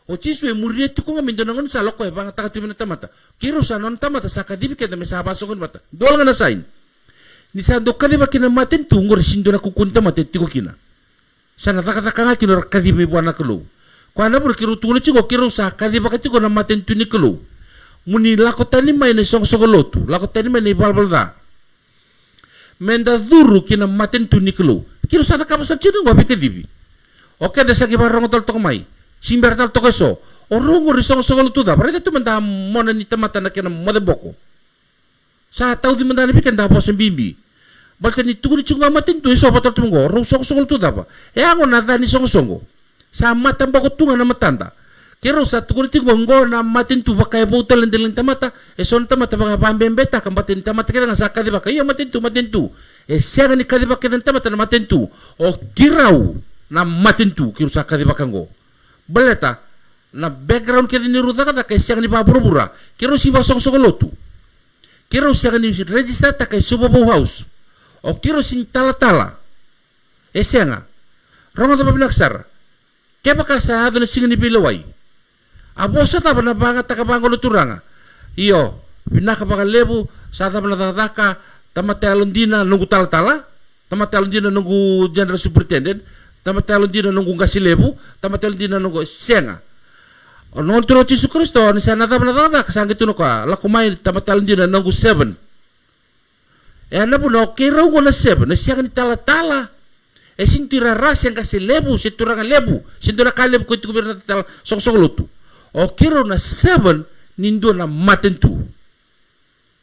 O cisu murid tu ko ngamin donangon sa loko bang takati min tamata. Kiro sa non tamata sa kadibi keda me sa basokon mata. Dol nga na sign. Ni sa do kadiba kina maten tungor sindo na kukunta mate tiko kina. Sa natakataka nga kino kadibi buwana kalo. Kwa na bur kiro tulo chigo kiro sa kadiba katiko na maten tuni kalo. Muni lakotani may na song-sogolotu. Lakotani may na ibalbalda. Menda duru kina maten tuni kalo. Kiro sa nakapasat siya nung wabi kadibi. Okay, desa kibarong tol tokamay. Simber tal tokeso. Orongo risong sogolotu da. Parang ito manda mona ni tamata na kina modeboko. Sa tao di manda nabi kanda po sa bimbi. Balta ni tuguri chunga matin tu iso batal tungo ro sokol tu daba. E ango na dani songo. Sa mata bako tunga na matanda. Kero sa tuguri tingo ngo na matin tu bakai botol lendeleng tamata. E son tamata baka bambembeta kan batin tamata keda sa kadi baka iya matin tu. E siaga ni kadi baka dan tamata na matin tu. O kirau na matin tu kiro sa kadi baka ngo. Baleta na background kedi ni ruda kada kai siaga ni babura. Kero si basong sokolotu. Kero siaga ni register ta kai subobo house. O kiro sin tala-tala. E sianga. Rongo da pabinaksar. Kepa ka sa adon singa ni bilawai. Abosa ta na banga takabango no turanga. Iyo, binaka baka lebu sa ta na daka tamate alondina nunggu tala-tala, tamate alondina nunggu general superintendent, tamate alondina nunggu gasilebu, tamate alondina nunggu sianga. O non turo Yesus Kristo ni sana ta na daka sangito no ka lakumai tamate alondina nunggu 7. E ana bu no kira ugo na 7 na siya ni tala-tala e sintira ras yang kasi lebu sintura lebu sintura kaleb ko itu goberna tal song-songlutu o kiro na 7 nindo na matentu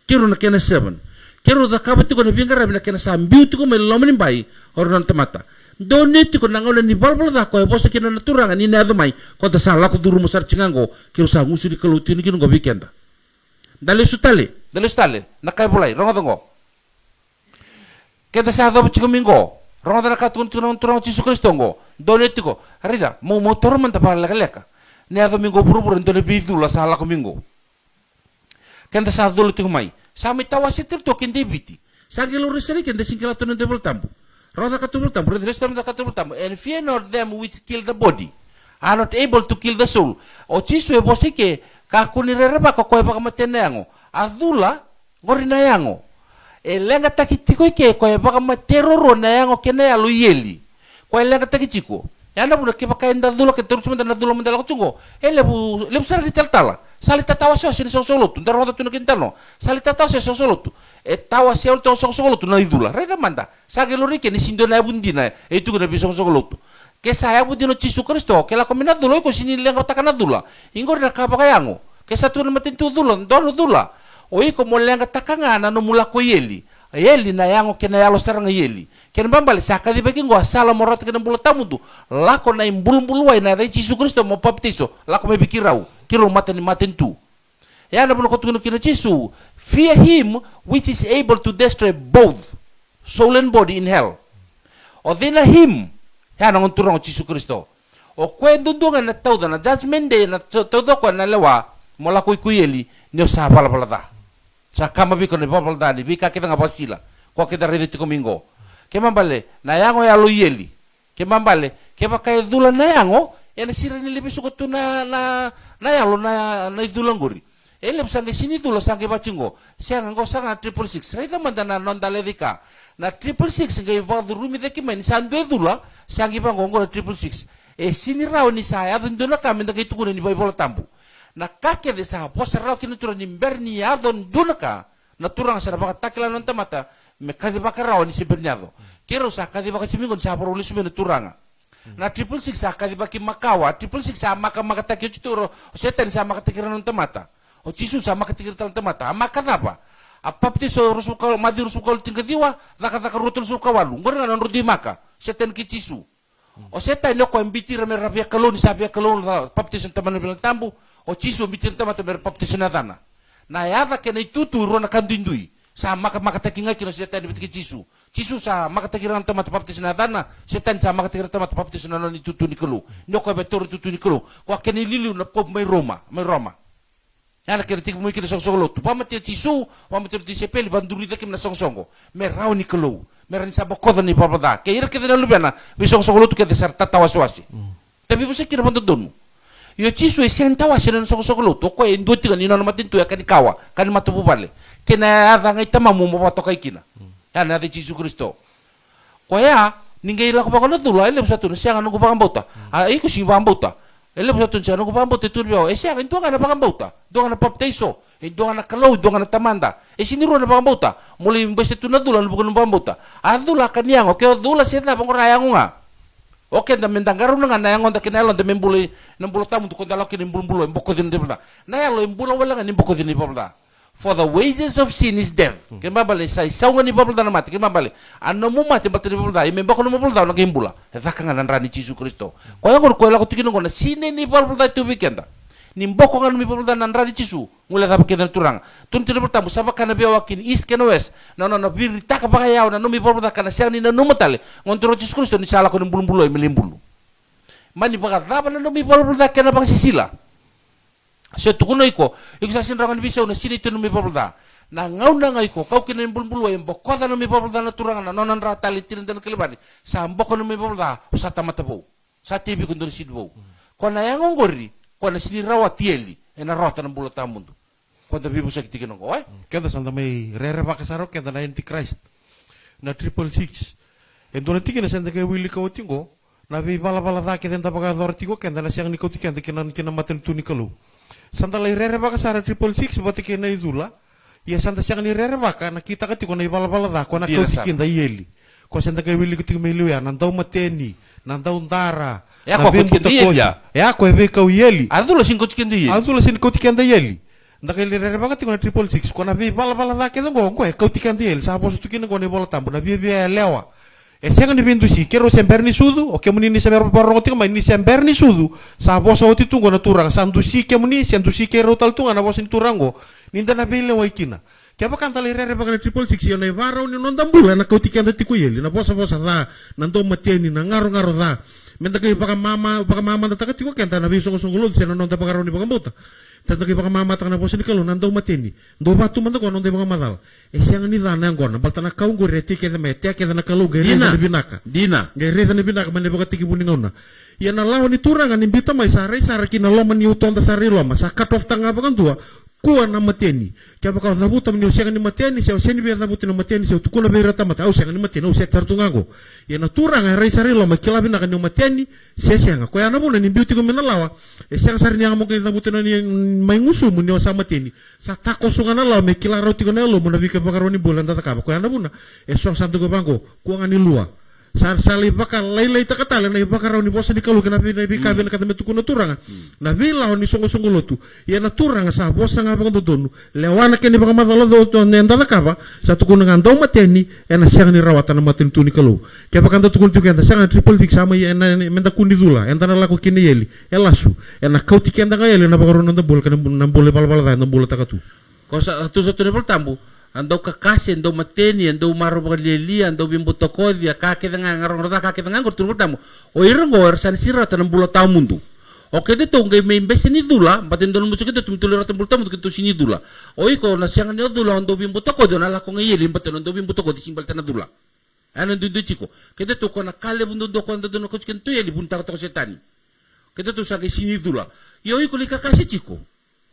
kiro na kena 7 kiro da kabati ko na bingara na kena sambiu tu ko melomni bai ornan tamata doneti ko nangola ni balbal da ko e bosa kena naturanga ni na mai ko da sala ko duru musar cingango kiro sa ngusu di kaluti ni kino go weekenda dale sutale nakai bulai rongo Kita sa ado chico mingo. Rongo da katun turang Yesus Kristo ngo. Doneti ko. Arida, mau motor man tapal leka. Ni ado mingo buru-buru ndone bidu la sala ko mingo. Kenda sa ado tiko mai. Sa mi tawasit to kende biti. Sa gelo reseri kende singkala to ndebol tambu. Rongo da katubul tambu, the rest of the katubul tambu. And fear not them which kill the body, are not able to kill the soul. O chisu e bosike ka kunirereba ko ko e baka matenango. Adula ngorina yango. E lenga takitiko ke ko e baka materoro na yango kene alu yeli ko e lenga takitiko yana bu ke baka enda dulu ke terus menda dulu menda ko tungo e lebu sara ditaltala sali tatawa so sin solotu ndaro tu kintano sali tatawa so solotu e tawa se ulto solotu na idula reda manda sa ke lori ke ni sindo na bundina e tu na biso solotu ke saya budino Yesus Kristo ke la komina dulu ko sini lenga takana dula ingor na ka baka yango ke satu na matintu dula ndoro dula Oi ko mo lenga takangana no mula ko yeli na yango kena yalo saranga yeli ken bambale sakadi bagi ngo sala morot kena bula tamudu lako na imbulu-bulu ai na Yesus Kristo mo baptiso lako me bikirau kiro maten tu ya na bulo ko tuno kino Yesu fear him which is able to destroy both soul and body in hell o dina him ya na ngonturong Yesus Kristo o kwendundunga na tauda na judgment day na todo ko na lewa mo lako ikuyeli nyo sa balbalada sa kama biko ni babal dani bika kita ngabasila ko kita rediti komingo ke mambale na yango ya lo yeli ke mambale ke baka dula na yango ena sira ni lebi suko na yalo na idula nguri ele sange sini dula sange bachingo sianga ngo sanga 666 reda mandana nonda levika na 666 ngai ba rumi de kimen sande dula sange ba ngo 666 e sini raw ni saya dunduna kami ndai tukune ni bola tambu na kake de sa posa raw kinutura ni berni adon dunaka na turang sa baka takila non tamata me kadi baka raw ni si berniado kiro sa kadi baka chimingon sa porulis me turanga na 666 sa kadi baki makawa 666 sa maka takyo chituro setan sa makatikira non tamata o chisu sa makatikira non tamata makadapa apapti so rusukal madi rusukal tingkadiwa daka rutul sukawalu ngorna non rudi maka setan ki chisu o setan no ko ambitira me rabia kalon sabia kalon papti sa taman bilang tambu o chiso bitin tamata mer baptisna dana na yava ke nei tutu rona kandindui sa makatakinga kino setan bitki chisu sa makatakiran tamata baptisna dana setan sa makatakiran tamata baptisna no ni tutu ni kelu nyoko betor tutu ni kelu ko ke ni lilu na pop mai roma yana ke tik mu kino songlo tu pamati chisu pamati di sepeli banduri de kim na songsongo mer raw ni kelu mer ni sabokodo ni babada ke ira ke na lubena bi songsongo tu ke de sarta tawaswasi tapi bisa kira bandodonu yo chisu e sentawa sina sokolo to ko e ndoti kan ino matin tu ya kanikawa kan matubu bale kena ada ngai tamamu mo to kai kina ana de Yesus Kristo ko ya ningai la ko ba kono tu la ele satu siang anu ko ba bauta a iko si ba bauta ele satu siang anu ko ba bauta tu bio e siang itu kan ba bauta do na baptizo e do na kalau do na tamanda e siniro na ba bauta muli mbese tu na dula no ba bauta adula kaniango ke dula seta ba ngorayang nga Oke, da mendangaru nga na yango da kinalo da membuli tamu to kondalo kin mbulu mboko din de bla. Na yalo mbulu wala nga mboko din bla. For the wages of sin is death. Kembali sai saungan ni babul dana mati. Kembali ano mo mati batal ni babul dana. Imemba kono babul dana ngimbula. Etakangan rani Yesus Kristo. Koya kono koya ko tikino kono sine ni babul dana tu weekenda. Nimboko kan mi babul dana rani Yesus. Ngula ta pakedan turang. Tun tinu bertamu sabak kana biawa kin east ken west. No birita ka bagaya na no mi babul dana kana siang ni na numatale. Ngontoro Yesus Kristo ni sala kono bulu-bulu melimbulu. Mani bagadaba na no mi babul dana kana bang sisila. So tukuno iko sa sinrangan bisa na sini tinu mi babulda na ngau na ngai ko kau kinen bulbulu ay bokoda no mi babulda na turangan na nonan ratali tirin dan kelibani sa mboko no mi babulda sa tamatabo sa tibi kundo sidbo ko na yang ngori ko na sini rawatieli na rota ng bulata mundo ko da bibu sa kitikin ko ay Kenda santa may rere bakasaro kenda na antichrist na 666 endo na tikin na santa kay wili ka otingo na bi bala-bala da kenda baga dortigo kenda na siyang nikoti kenda kina maten tunikalu santa lai rere bakasaro 666 bati kena idula ya santa siyang ni rere baka na kita ka tiko na bala-bala da ko na koti kenda yeli ko santa kay wili koti melu ya nandaw mateni nandaw ndara ya ko koti kenda ya ko ebe ka yeli adula sin koti kenda yeli adula sin koti kenda yeli ndakay rere baka tiko na 666 ko na bi bala-bala da kenda ngo ko koti kenda yeli sa bosu tukina ko ne bola tambo na bi lewa Eseng ni bintu si kero semper ni sudu, oke muni ni semper parong tika mai ni semper ni sudu, sa boso oti tungo na turang, sandu si ke muni, sandu si kero tal tunga na boso ni turango, ninda na bile wa ikina. Kaya pa kanta lirere pa ka 666 yun ay varaw ni nondang bula na kauti kanda tiku yeli, na bosa-bosa da, nando matieni, na ngaro-ngaro da, menda kayo baka mama na takatiku kenta na biso ko sungulod, siya nonda pa karo ni bakambuta. Tantang baka mamata na bosa ni kalu nandau mateni do batu manda ko nonde baka madal siang ni dana ngona baltana kau gore tike da mete ke da kalu gere na binaka gere da binaka mane baka tiki buning ngona ya na lawan ni turangan ni bita mai sare kina loma ni uton da sare loma sa cut off tanga baka tua kuwa na mateni kaya baka dabuta ni siang ni mateni siang seni bi dabuta ni mateni siang tukuna bi rata mata au siang ni mateni au set sartungago ya na turanga sare loma kila binaka ni mateni siang ko ya na buna ni beauty ko menalawa siang sare ni amo ke dabuta ni may nguso mo niyo sa matini sa tako sunga na la me kila roti ko na lo mo na bika bakaroni bulan tata ka ko ana buna so santo ko bango ko ngani lua sa sali baka laylay ta katala na bakaroni bosa di kalu kana bi bika ben kata metu kuno turanga na bila ni songo lotu ya na turanga sa bosa nga bango donu lewana ke ni baka madalo do to nenda ta ka sa tukun nga ndaw mateni ena siang ni rawatan matin tuni kalu ke baka ndo tukun tukenda sanga triple six sama ya menda kundi dula enta na lako kini yeli elasu ena kauti kenda ga yeli na bakaron ndo bol kana nambole bal-bal da nambole takatu ko sa tu sa tunebol tambu andau kakase andau mateni andau maro bagaleli andau bimbuto kodi kake dengan ngarong-ngarong kake dengan ngur turun tamu o irengo ersan sira tanam bulo tamundu oke de to ngai membese ni dula baten don musuke de tumtule rotan bulo tamundu kitu sini dula o iko na siang ni dula andau bimbuto kodi na la ko ngai yeli baten andau bimbuto kodi simbal tanah dula anan du chiko kede to kona kale bundu do konda do ko chiken to yeli bunta to setani kede to sa sini dula yo iko li kakase chiko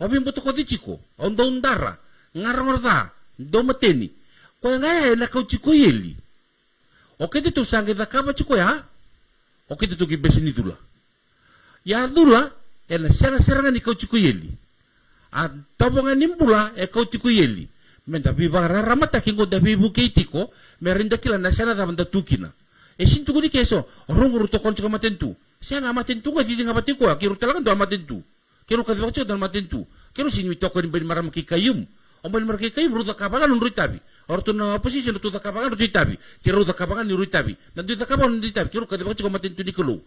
o bimbuto kodi chiko andau ndara ngarong-ngarong do mateni ko nga na kau chiko yeli oke tu sange da kaba chiko ya oke tu ki besini dula ya dula ena seranga ni kau chiko yeli a tabonga nimbula e kau chiko yeli menda bi bara ramata kingo da bi bukeitiko merinda kila na sana da banda tukina e sintu ni keso ronguru to kon chiko matentu sianga matentu ga didi ngabatiko kiru talaga do matentu kiru ka dibacho do matentu kiru sini to ko ni ben maram ki kayum Ombal mereka kayu berutak kapangan nurut tabi. Ortu na posisi berutak kapangan nurut tabi. Kira berutak kapangan nurut tabi. Nanti berutak kapangan nurut tabi. Kira kata baca komatin tu di kelu.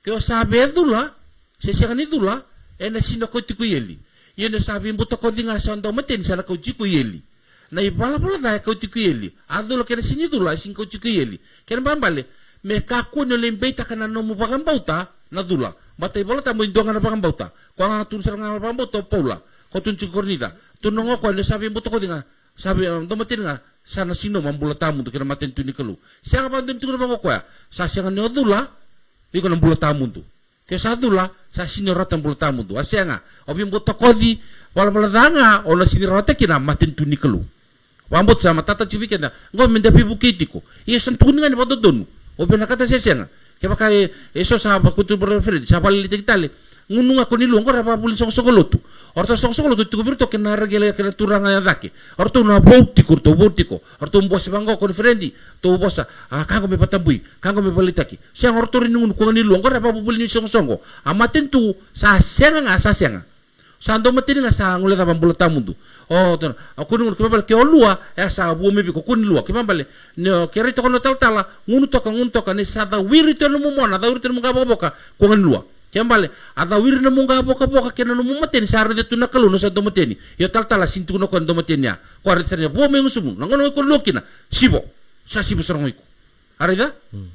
Kau sabe dula, sesiakan itu lah. Ena sino kau tiku yeli. Ia sabe buta kau tinggal sandau matin sana kau tiku yeli. Na ibala pula dah kau tiku yeli. Adul kena sini dula sing kau tiku yeli. Kena bambale. Mereka aku nolembei takkan nomu pakan bauta. Nadula. Mata ibala tamu indongan pakan bauta. Kau ngatur serang pakan bauta paula. Kau tunjuk kornita. Tunong ako, sabi yung buto ko nga, sabi, dumating nga, sana sino mambula tamu, to kina matin tu ni kalu. Siya ka pa din tukuna bang ako ya, sa siya nga ni Odula, iko ng bula tamu to. Kaya sa Odula, sa siniratan bula tamu to. Asya nga, o yung buto ko di, wala nga, o na siniratan kina matin tu ni kalu. Wambot sa matatan sibikin na, ngo, mendapi bukiti ko. Iya, santukun nga ni Padodon. O pinakata siya nga. Kaya baka, eso sa kutubo referent, sa palilitig tali, ngunung ako niluang ko, rapapulin sa kosokoloto. Orto sok-sok tu kubir to kena regele kena turang aya dake. Orto na boutiko. Orto mbos bangko konferendi to bosa. Kango me patambui, kango me balitaki. Siang orto rinungun ko ni luang ko apa bubul ni song-songo. Amaten tu sa senga. Sa ndo matini nga sa ngule ta bambula tamundu. Oh, tona. Aku nungu kemambale ke olua sa bu mebi ko kun lua kemambale. Ne kerito kono tal-tala ngunu toka ni sa da wiri to no mona da wiri to mga boka ko ngan lua. Kembali, ada wiri na mga boka kena no mateni sa arde tu nakalu no sa do mateni. Yo tal-tala sintu no kon do mateni ya. Ko arde sa bo me ngusumu. Nangono ko lokina. Sibo. Sa sibo sarong iko. Arida?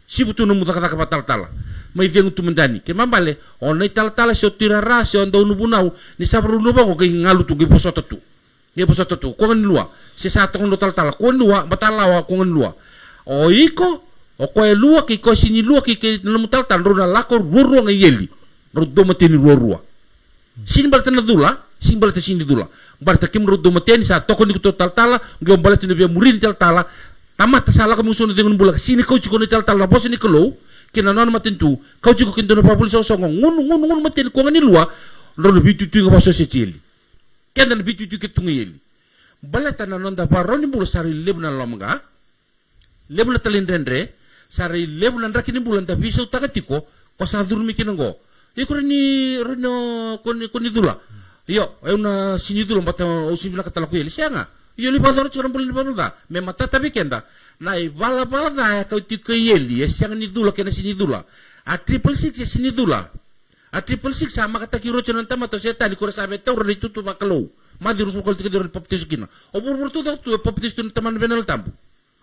Sibo tu no muda kata tal-tala. May vengu tu mendani. Kemambale, onai tal-tala so tira rasio ndo no bunau ni sabru luba ko kay ngalu tu giposoto tu. Giposoto tu. Ko ngan lua. Si sa to no tal-tala ko lua batalawa ko ngan lua. O iko o ko e lua ki ko sini lua ki no tal-tala ro na lako ruru ngayeli. Rodo mateni rua. Sini balta na dula, sini balta sini dula. Balta kim rodo mateni sa toko ni kuto tal-tala, ngom balta ni bia murin tal-tala. Tamat sala ko musuno dengan bulak sini kau cuko ni tal-tala bos ni kelo, kina non matentu. Kau cuko kinto na pabuli sa songong. Ngun mateni ko ngani lua, rodo bitu tu ngabaso se chili. Kenda na bitu tu kitu ngayeli. Balata na non da paroni bula sari lebu na lomga. Lebu na talindendre, sari lebu na rakini bulan da biso takatiko, ko sa durmi kinango. Iko reno koni dula. Yo, una sini dula mata o simila katala ko yeli sianga. Yo li bador churan bulin baruda. Me mata tabi kenda. Na bala da ka tiko yeli sianga ni dula kena sini dula. A 666 sini dula. A 666 sama kata kiro churan tamato setan ko sabe to ro tutu bakalo. Madi rusul ko tiko do poptis kina. O burbur tu poptis tu taman benal tambu.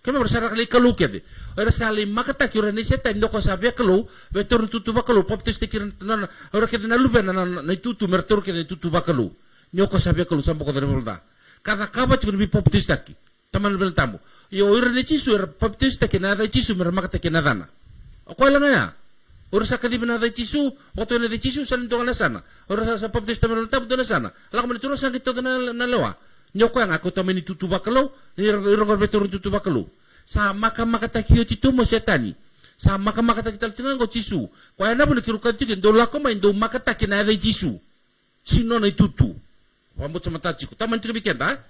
Kami bersara kali kalau kede. Orang saling makata kira ni setan doko sabia kalau betul tutu bakalo poptis tekiran nana orang kede nalu bena na tutu mertur kede tutu bakalo. Nyoko sabia kalau sampo kode berda. Kata kabat juga lebih poptis taki. Taman bena tamu. Yo orang ni cisu orang poptis taki nada cisu mereka makata kena dana. Aku alang ya. Orang sakadi bena nada cisu waktu nada cisu saling tu sana. Orang sa poptis taman tamu tu sana. Lagu menurut sakit tu na lewa. Nyoko yang aku tamani tutu bakalo, irong betul tutu bakalo. Sa maka takio titu mo setani. Sa maka takita tingan go cisu. Ko ana bulu kirukan tigen do lako main do maka takina ada cisu. Sino na tutu. Pamot sa mata ciku. Taman tiga bikin ta?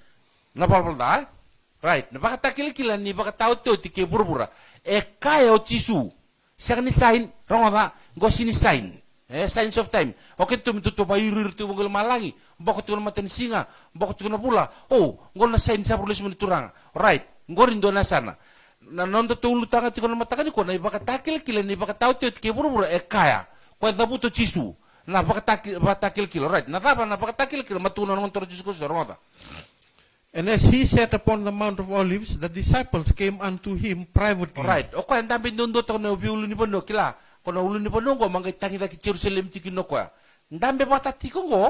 Napal da? Right. Napaka takil-kilan ni baka tao to tike burbura. E kaya o cisu. Sa ni sign, ronga go sini sign. Signs of time. Okay, tutup bayurir tu bangul malangi. Bakot tu maten singa, bakot tu na pula. Oh, ngol na sign sa pulis meniturang. Right. Ngorin do na sana. Na non to lutanga ti ko na matakan ko na ibaka takil kila ni ibaka tao ti ke buru kaya. Ko dabuto chisu. Na baka takil kilo. Right. Na baka takil kilo matuno ng toro chisu ko sa romata. And as he sat upon the Mount of Olives, the disciples came unto him privately. Right. Okay, ang dami doon to na ubiulo ni Bono kila. Kono ulo ni Bono ko mangay tangi ki Jerusalem ti kinoko. Ndambe batati ko ngo.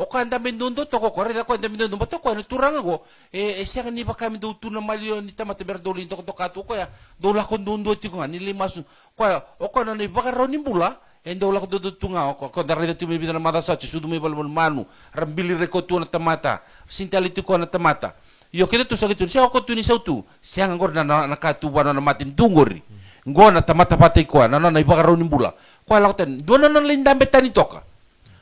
O kan dami doon to ko ko reda ko dami doon bato ko ni turang ko. Siya ni ba kami do tuna malyo ni tamate berdolin to kato ko ya. Dola ko doon do ti ko ni limas. Ko o ko na ni baka raw ni bula. Endo la ko do tunga ko darida ti mi na mata sa sudu mi balmon manu. Rambili reko tu na tamata. Sintali ti ko na tamata. Yo kita tu sakit tu siya ko tu ni sautu. Siya ngor na nakatuwa na matin tungori. Ngona tamata patay ko na ibaka raw ni bula. Ko ala ko ten do na lindambe tani toka.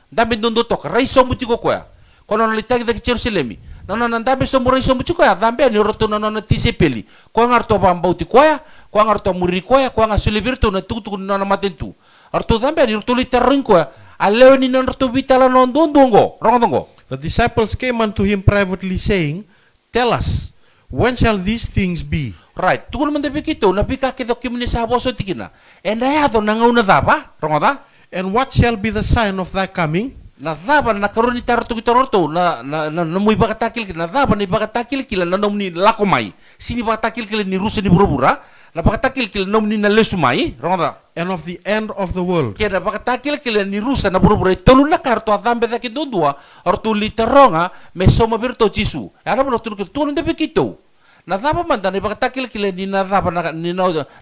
Dambe dondo toka rai somu tiko ko ya. Kono na litagi da Jerusalem. Na dambe somu rai somu tiko ya. Dambe ni roto na tisepeli. Ko ngarto bambau tiko ya. Ko ngarto muri ko ya. Ko ngasulibirto na tutu na matentu. Arto dambe ni roto litarin ko ya. Aleo ni na roto vitala non dondongo. Rongongo. The disciples came unto him privately saying, "Tell us, when shall these things be?" Right. Tukun man dabi kito, napika kito kimni sa boso tikina. And ayado nangauna daba, rongoda? And what shall be the sign of thy coming? Na daba na karon ni tarto kitorto na muy bakatakil na daba ni bakatakil kila na nomni lakomai. Sini bakatakil kila ni rusa ni burubura, na bakatakil kila nomni na lesumai, rongoda? And of the end of the world. Kaya bakatakil kila ni rusa na burubura tolu na karto adambe da kidondua orto literonga me soma birto jisu. Ana mo tuluk tulun dabi kito. Nadaba man dan ibakatakil kila ni nadaba ni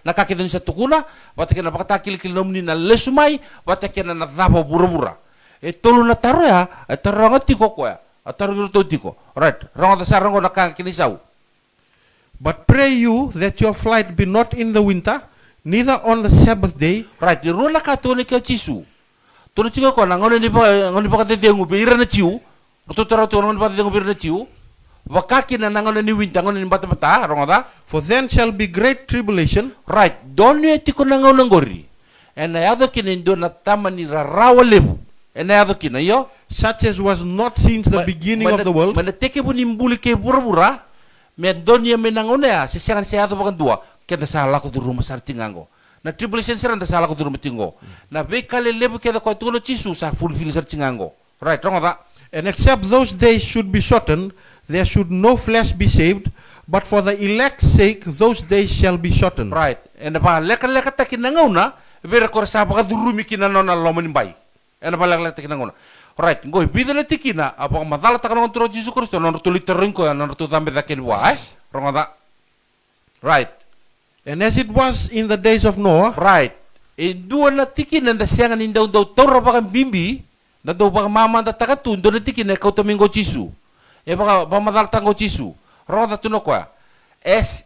nakakita ni sa tukuna, watake na bakatakil kila nomni na lesumai, watake na nadaba burubura. Tolu na taro ya, taro nga tiko ko ya, taro nga tiko. Right, rongo da sa rongo nakakinisaw. But pray you that your flight be not in the winter, neither on the Sabbath day. Right, di runa ka to ni ka chisu. Tolu tiko ko na ngono ni bakatengu beira na chiu, roto taro to ngono ni bakatengu beira na chiu. Wakaki na nangono ni winter ngono ni bata rongoda. For then shall be great tribulation. Right, don't you tiko nangono ngori. And ayado kinindo na tama ni rarawa lebu. ene ado kina yo such as was not since the beginning of the world, mana teke bu nimbuli ke bura-bura me donia menangonea sesangan se ado bakan dua kena salah ko duru masar tingango na tribulation seranda salah ko duru metingo na be kale lebu ke ko tulo chisu sa fulfill sar tingango right rongo da and except those days should be shortened, there should no flesh be saved, but for the elect's sake those days shall be shortened. right ene ba leka takinangona vera ko sa baka duru mikina nona lomani bai ene ba leka takinangona right ngoi bidele tikina apa madala takanong turo Jesu Kristo non tulit terringko non tu tambe daken wa rongo da right. And as it was in the days of Noah, right dua na tikina nda siangan indaw toro baka bimbi na daw baka mama da takatun do na tikina kau tamingo Jesu e baka pamadala tango Jesu rongo da tuno kwa as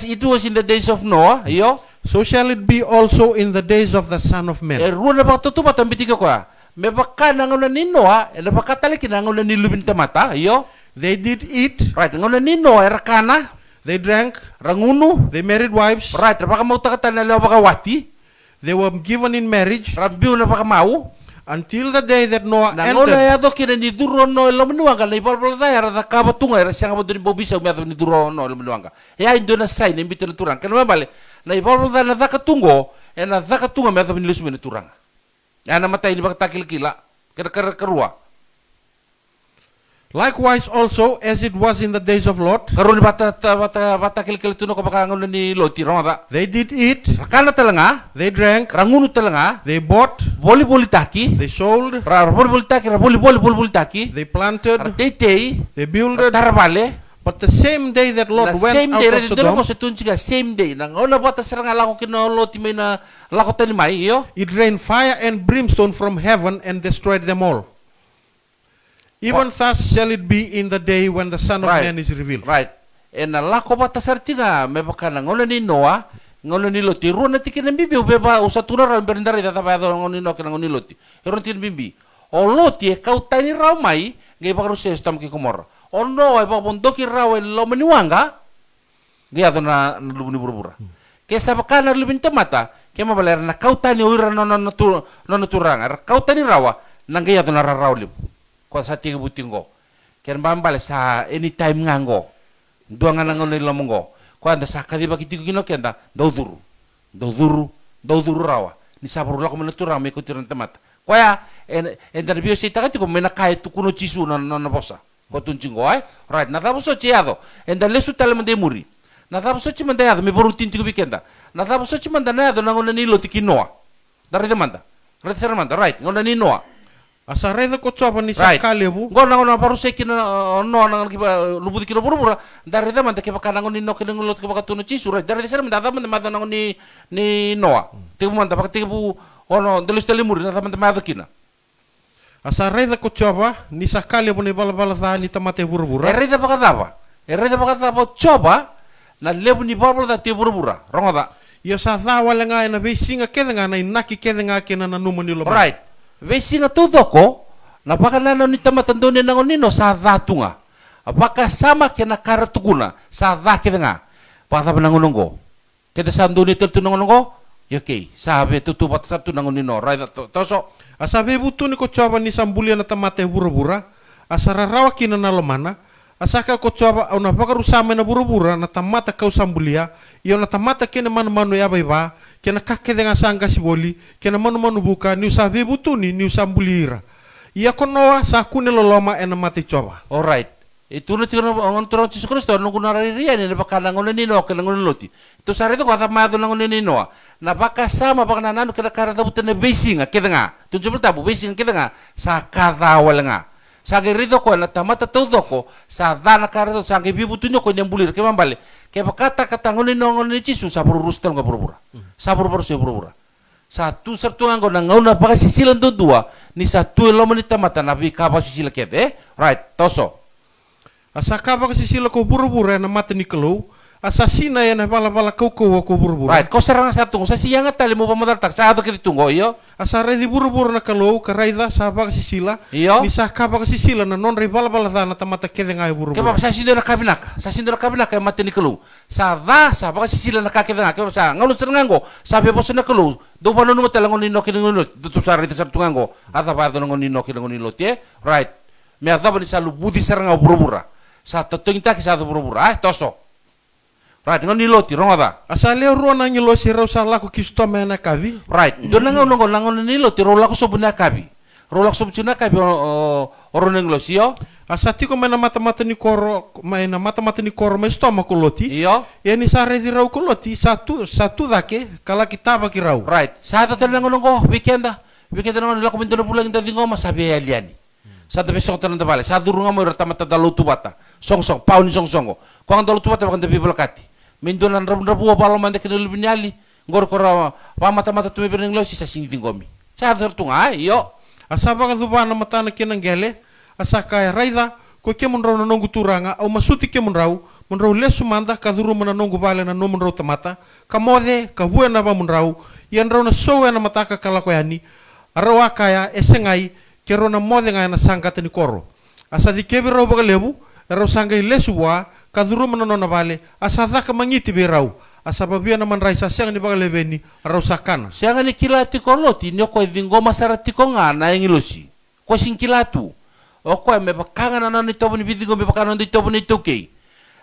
it was in the days of Noah yo so shall it be also in the days of the Son of Man. ruo na baka tutupa tambitiga kwa me baka nangona ni Noah e na baka taliki nangona ni lubin tamata yo They did eat, right ngona ni Noah erakana they drank, rangunu they married wives, right baka mau takatan na baka wati they were given in marriage rambiu na baka mau until the day that Noah nangona entered. ya do kina ni duro no lomenuanga na ibal da era da kaba tunga era sianga bodoni bobisa me ni duro no lomenuanga ya indona sai ne mbito turang kana mabale na ibal da na daka tungo e na daka tunga me ni lusu me turang ya na matai ni baka takil kila kera kerua Likewise also, as it was in the days of Lot, karuni bata kil tuno ko baka ngona ni loti ronga they did eat, rakana talanga they drank, rangunu talanga they bought, boli taki they sold, boli taki boli taki they planted, tei they builded. tarabale But the same day that Lot na went same out day of redi dolo ko Sodom, se tunjiga same day nang ona bata seranga lako kino loti may na lako tani mai yo it rained fire and brimstone from heaven and destroyed them all. Even thus shall it be in the day when the Son of Right. Man is revealed. right en na lako bata sertinga me baka nang ona ni Noah ngono ni loti ro na tikin bibi beba usatura ran berindari data ba do ngoni no kana ngoni loti ron tin bibi o loti e kau tani raw mai ngai baka rusia stam ki komor o no e baka bondoki raw e lo meniwanga ngai ado na lubuni burubura ke sabaka na lubin temata ke mabaler na kau tani uira no turanga kau tani rawa ngai ado na raw lib ko sa tiga butingo ken bambale sa anytime ngango duanga nangon ni lomongo ko anda sa kadi baki tigo kino kenda dauduru rawa ni saburu lako menatura me ko tiran temat ko ya en dar bio sita kati ko mena kai tu kuno chisu na bosa ko tunchingo ai right na tabo so chiado en dar lesu tale mande muri na tabo so chimanda ya me boru tintigo bikenda na tabo so chimanda na do nangon ni lo tikinoa dar demanda right ngon ni noa Asareda ko chopa ni Right. sakalebu, Ngona baru sekina no nang kiba lubudi kina buru-buru dari da man ke baka nangon ni no kina ngulot ke baka tuno chisu right dari sera man da man nangon ni noa tibu man da baka tibu ono delis telimur na man da kina asareda ko chopa ni sakalebu ni bala-bala tha ni tamate buru-bura. erida baka daba coba na lebu ni bala da tibu buru-buru rongo da Ia sa tha wala nga na be singa kedenga na inaki kedenga kena na numu ni loma. right vesi nga tudoko na baka nano ni tamatan doni nangon nino sa datunga apakah sama kena karatuguna sa dake nga baka nangonongo keda sa doni tertu nangonongo okay sabe tutu bat satu nangon nino right toso Asabe butu ni ko chopa ni sambulia na tamate buru-bura, asara rawa kina na lomana, asaka ko chopa au na baka rusame na buru-bura na tamata kau sambulia, iyo na tamata kena manu-manu ya baiba, kena kake dengan sangka siboli, kena manu-manu buka, ni usabe butu ni usambulira. Ia konoa sa kune loloma ena mati chopa. alright itu na tino ngon turo Yesus Kristo nung kunari riyan ni baka nangon nino kena nangon loti itu sare itu kata madu nangon nino na baka sama baka nanano kena karata buta na basing keda nga tunjuk tabu basing keda nga sa kadawal nga sa gerito ko na tamata todo ko sa dana karata sa bibutunyo ko nyambulir ke mambale ke baka katangon nino ngon ni Yesus sa bururustel nga burubura sa burubura sa burubura satu sertu anggo na ngauna baka sisilan dua ni satu lo menita mata nabi kapa sisila kete right toso Asaka baka sisila ko buru-bura na mati ni kelo, Asasina yan bala kau ako buru-buru. Right, ko sarang sa tungo sa siya nga tali mo pamadartak sa ato kiti tungo iyo. Asare di buru-buru na kalau karaida sabak sisila. Iyo. Ni sa kabak sisila na non bala na tamata kede ngai buru-buru. Kaya sa sindo na kabinaka mati ni kalu. Sa sa baka sisila na kakita nga kaya sa ngalo sa ngango sabi po sa na kalu. Do pa nuno talangon ni noki ngunot. Dutu sa rita sa tungango. Ata pa do ngon ni noki ngon ni lotie. Right. Me ata ni sa lubudi sarang buru-bura. Sa tatong ta sa buru-bura. Toso. Right, ngon niloti rongoda. Asale ro na ngilo si ro sa lako kisto mena kabi. Right, do na ngon langon niloti ro lako sobuna kabi. Ro lako sobuna kabi oro nenglo sio. Asati ko mena mata-mata ni koro me stoma koloti. Iyo. Ya ni sare di rau koloti satu dake kala kita baki rau. Right, sa to tala ngon ngo weekenda. Weekenda ngon lako minto pulang da dingo masabi aliani. Sa to besok tan bale. Sa durunga mo tamata dalutu bata. Song pauni song. Ko ang dalutu bata kan debi belakati. Mindonan rabu palo mande kene lubinyali ngor kora pa mata tumi berneng lo sisa singting gomi sa tunga iyo asaba ka duba na mata na kinang gele asaka raida ko kemun raw na nongu turanga au masuti kemun raw lesu manda ka duru mana nongu bale na nomun raw tamata kamode ka buena ba mun raw yan raw na sowe na mata ka kala ko yani arawa kaya esengai kero na mode ngai na sangkata ni koro asa di kebi raw ba lebu raw sangai lesu wa kaduru manonona vale asada ka mangiti berau asababia na manrai sasyang ni bagale beni arau sakana sianga ni kilati koloti ni ko vingo masara tikonga na engilosi ko sing kilatu o ko me bakanga na ni tobo ni bidigo me bakana ni tobo ni tuke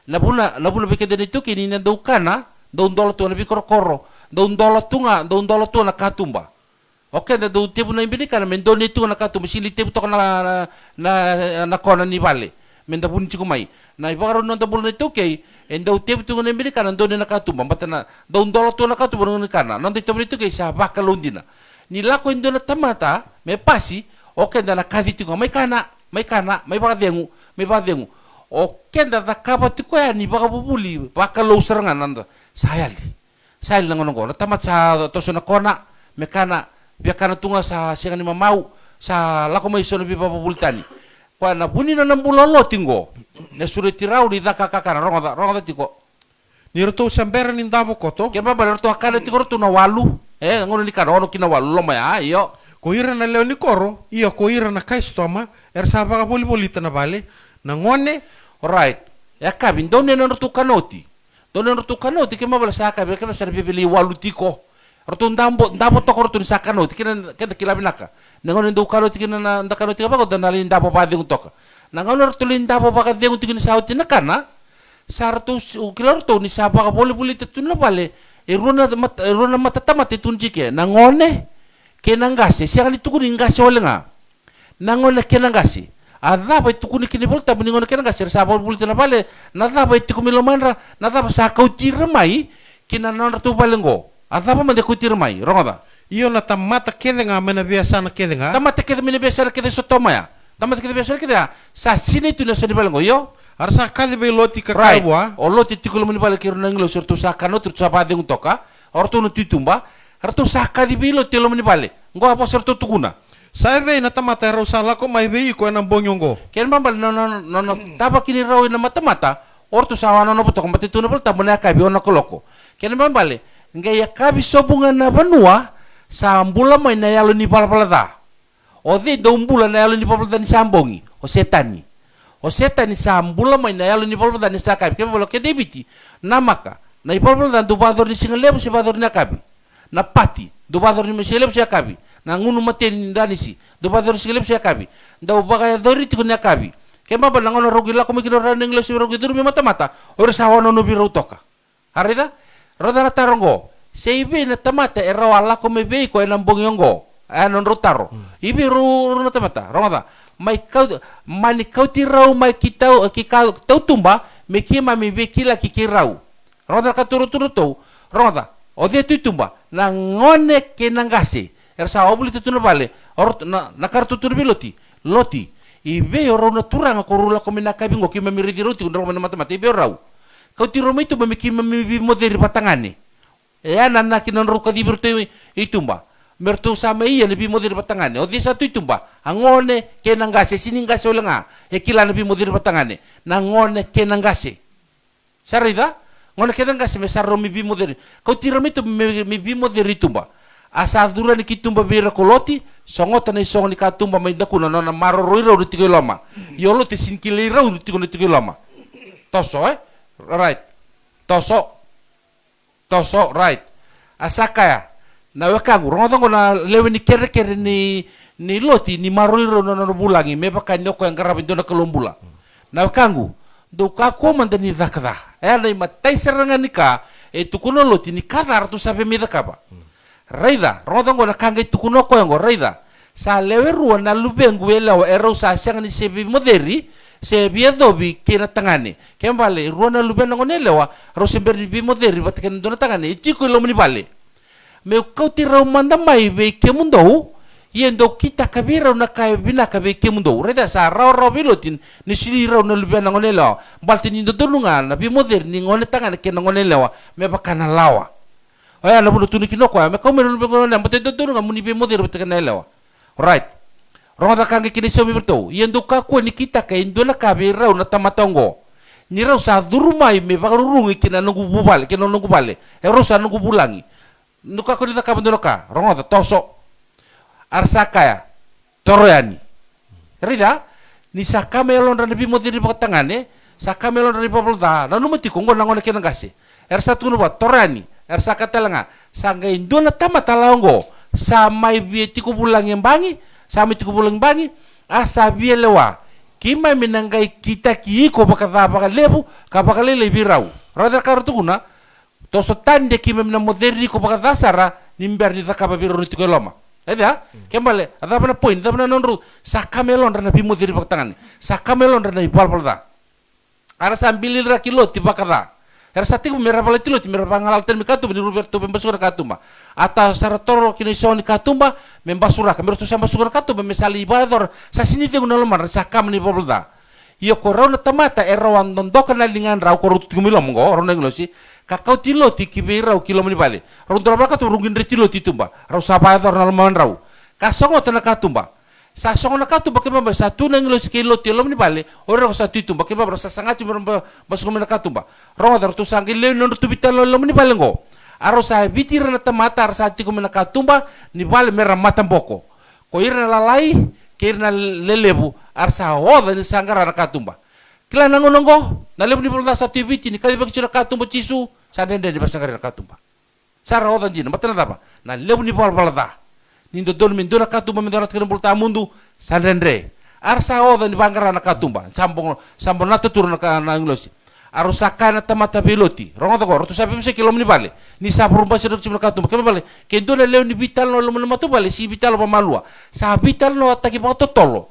na buna beke ni tuke ni na dokana do ndolo to na bikorokoro do ndolo tunga do ndolo to na katumba oke da do tebu na imbini kana men do ni tu na katumba sili tebu to na kona ni vale men da bunci kumai na ibaro non da bulne tuke enda utep tu ngene bini kana ndone nakatumba batana da undolo tu nakatumba ngene kana non de tobri tuke sa baka londina ni lako indona tamata me pasi oke da nakadi tu mai kana mai baka dengu oke da kaba tu ko ya ni baka bubuli baka lo serangan nanda sayali ngono ngono tamat sa to sona kona me kana bia kana tunga sa singani mamau sa lako mai sono bi baba bultani kwa na buni na nambulolo tingo na sure tirau di daka kakana rongoda tiko ni roto sambera ni ndabo koto ke baba roto akana tiko roto na walu ngono ni kana ono kina walu loma ya iyo ko ira na leo ni koro iyo ko ira na kai stoma saba ka boli na vale na ngone right ya kabi ndone na roto kanoti ke mabala sa kabi ke sa bibili walu tiko roto ndabo to roto ni sa kanoti kena kilabinaka nangon ndo kanoti kena na kanoti ka ba ko danali ndabo pa de toka nangon roto ndabo pa ka de tikini sa utina kana sarto ukilor to ni sa pa ka boli tetun na pale iruna mata tamate tunjike nangone kenangase siya ni tukuni ngase olenga nangone kenangase adha ba tukuni kini volta buningon kenangase sa pa boli na pale nadha ba tukumi lomanra nadha ba sa kautir mai kinanon ratu palengo adha ba mande kautir mai rongoda iyo na tamata kede nga mena biasa na kede nga tamata kede mena biasa na kede sotoma ya tamata kede biasa na kede sa sini tu na sa palengo yo arsa kade be loti ka right kabwa o loti tikul mani pale kiru nanglo surtu sa kanot sa pa de toka ortu no titumba hartu sa kadi be loti lo mani pale ngo apa surtu tukuna sabe na tamata ro sala ko mai be ko na bonyongo ken bambal no tapa kini raw na mata ortu sa wano no puto kombati tu no pul tabuna kabi ona koloko ken bambale ngai kabi sobunga na banua sa ambula mai na yalo ni palapalada o de do ambula na yalo ni palapalada ni sambongi o setani sa ambula mai na yalo ni palapalada ni sa kabi ken bolo ke debiti namaka na ipalapalada do bador ni singalebo si bador ni kabi na pati do bador ni meselebo si kabi na ngunu mateni danisi do bador si singalebo si kabi do bagay dori tiko ni kabi ken bambal na ngono rogi la ko mikino ra nenglo si rogi durmi mata ora sa wono no biro toka harida roda tarongo seibe na tamata era wala ko mebe ko enam bongyongo anon rotaro ibe ru na tamata ronga mai kau tirau mai kitau tau tumba me kima me be kila kikirau roda ka turu to roda o de tu tumba na ngone kenangase era sa obuli tu no vale or na kartu turbiloti loti ibe oro na turanga ko rula ko minaka bingo kima mi ridiruti undro na mata ibe rau kau tiro mai tu me kima me moderi patangane nana kinon ruka di bertu itumba mertu sama iya lebih modern batangane o di satu itumba angone kenangase siningase olenga kila lebih modern batangane nangone kenangase sarida ngona kedanga se mesaro mi bimo deri kau tira mito mi bimo deri tumba asa dura ni kitumba bira koloti songota ni song ni katumba mai dakuna nona maro roiro ruti lama yolo te sinkile rau ruti lama toso right toso right asaka ya na wekagu rongo na lewe ni kere ni loti ni maro roiro nona bulangi me baka nyoko yang garabi dona kolombula na wekagu do kako mandani dakada na matai seranganika tukuno loti ni kada ratu sabe mi dakaba raida rodongo na kanga tukuno ko ngo raida sa lewe ruwa na lubengu elawa ero sa siang ni sebi moderi se bia dobi kena tangane kembale ruwa na luben ngo nelewa ro sember bi moderi batken dona tangane itiko lo muni bale me kau tira manda mai be kemundo yendo kita kabira na kai bina kabe kemundo raida sa ro bilotin ni sili ro na luben ngo nelewa baltin indo dolungan na bi moderi ni ngone tangane ken ngo nelewa me bakana lawa aya na bulu tuni kinoko me kau mero luben ngo na bote dolu ngamuni be moderi batken nelewa right ronga kange kini sobi bertau yendo ka ko ni kita ka indola ka be rau na tamatongo ni rau sa durumai me bagarurungi kina nungu bubale kina nungu bale ero sa nungu bulangi nuka ko ni ka bendono ka ronga toso arsaka ya toroyani rida ni sakamelon ran bi modiri bakatangane sakamelon ran babulda na numati ko ngona ngona kina gase ersa tunu ba torani ersa katelanga sanga indola tamatalongo samai bieti ko bulang yang bangi samai ko bulang bangi asa bielewa kima minangai kita ki ko bakata bakalebu ka bakalele birau rada kartu kuna to sotande kima mina moderni ko bakata sara nimber ni takaba biru ti ko loma ada kembale ada bana point ada bana nonru sakamelon rana bi moderni bakatangan sakamelon rana ipalpalda ara sambilil ra kilo ti bakata Ersati ko mera pala tilo ti mera pangalal ten mikatumba ni Roberto membasura katumba ata saratoro kini soni katumba membasura kamero tu sambasura katumba mesali ibador sa sini te unalo mar sa kam ni bolda iyo korona tamata erawan dondokan na lingan raw korut tumilom go ron nglosi kakau tilo ti kibirau kilo mani bale ron dorabla katu rungin re tilo ti tumba raw sabador nalman raw kasongo tana katumba sa songo na katumba ke bamba sa tuna nglosi kilo ti lom ni bale ora sa titumba ke bamba sa sangat cuma basgo mena katumba rongo dar tu sangi le non tu bitalo lom ni bale go aro sa bitir na tamata ar sa ti ko mena katumba ni bale mera matamboko ko irna lalai kirna lelebu ar sa hoda ni sangara na katumba kila nangonongo na lebu ni bolda sa tv ni kali bagi katumba cisu sa dende di basangara na katumba sara hoda dina matana daba na lebu ni bolda nindo don min dona katumba min dona tkene bulta mundu sandendre arsa oda ni bangara na katumba sambong na turun na nglosi aro sakana tamata piloti rongo to rotu sabi se kilo ni bale ni sabrumba se na katumba ke bale ke dona leo ni vital no lo matu bale si vital pa malua sa vital no ataki pa tolo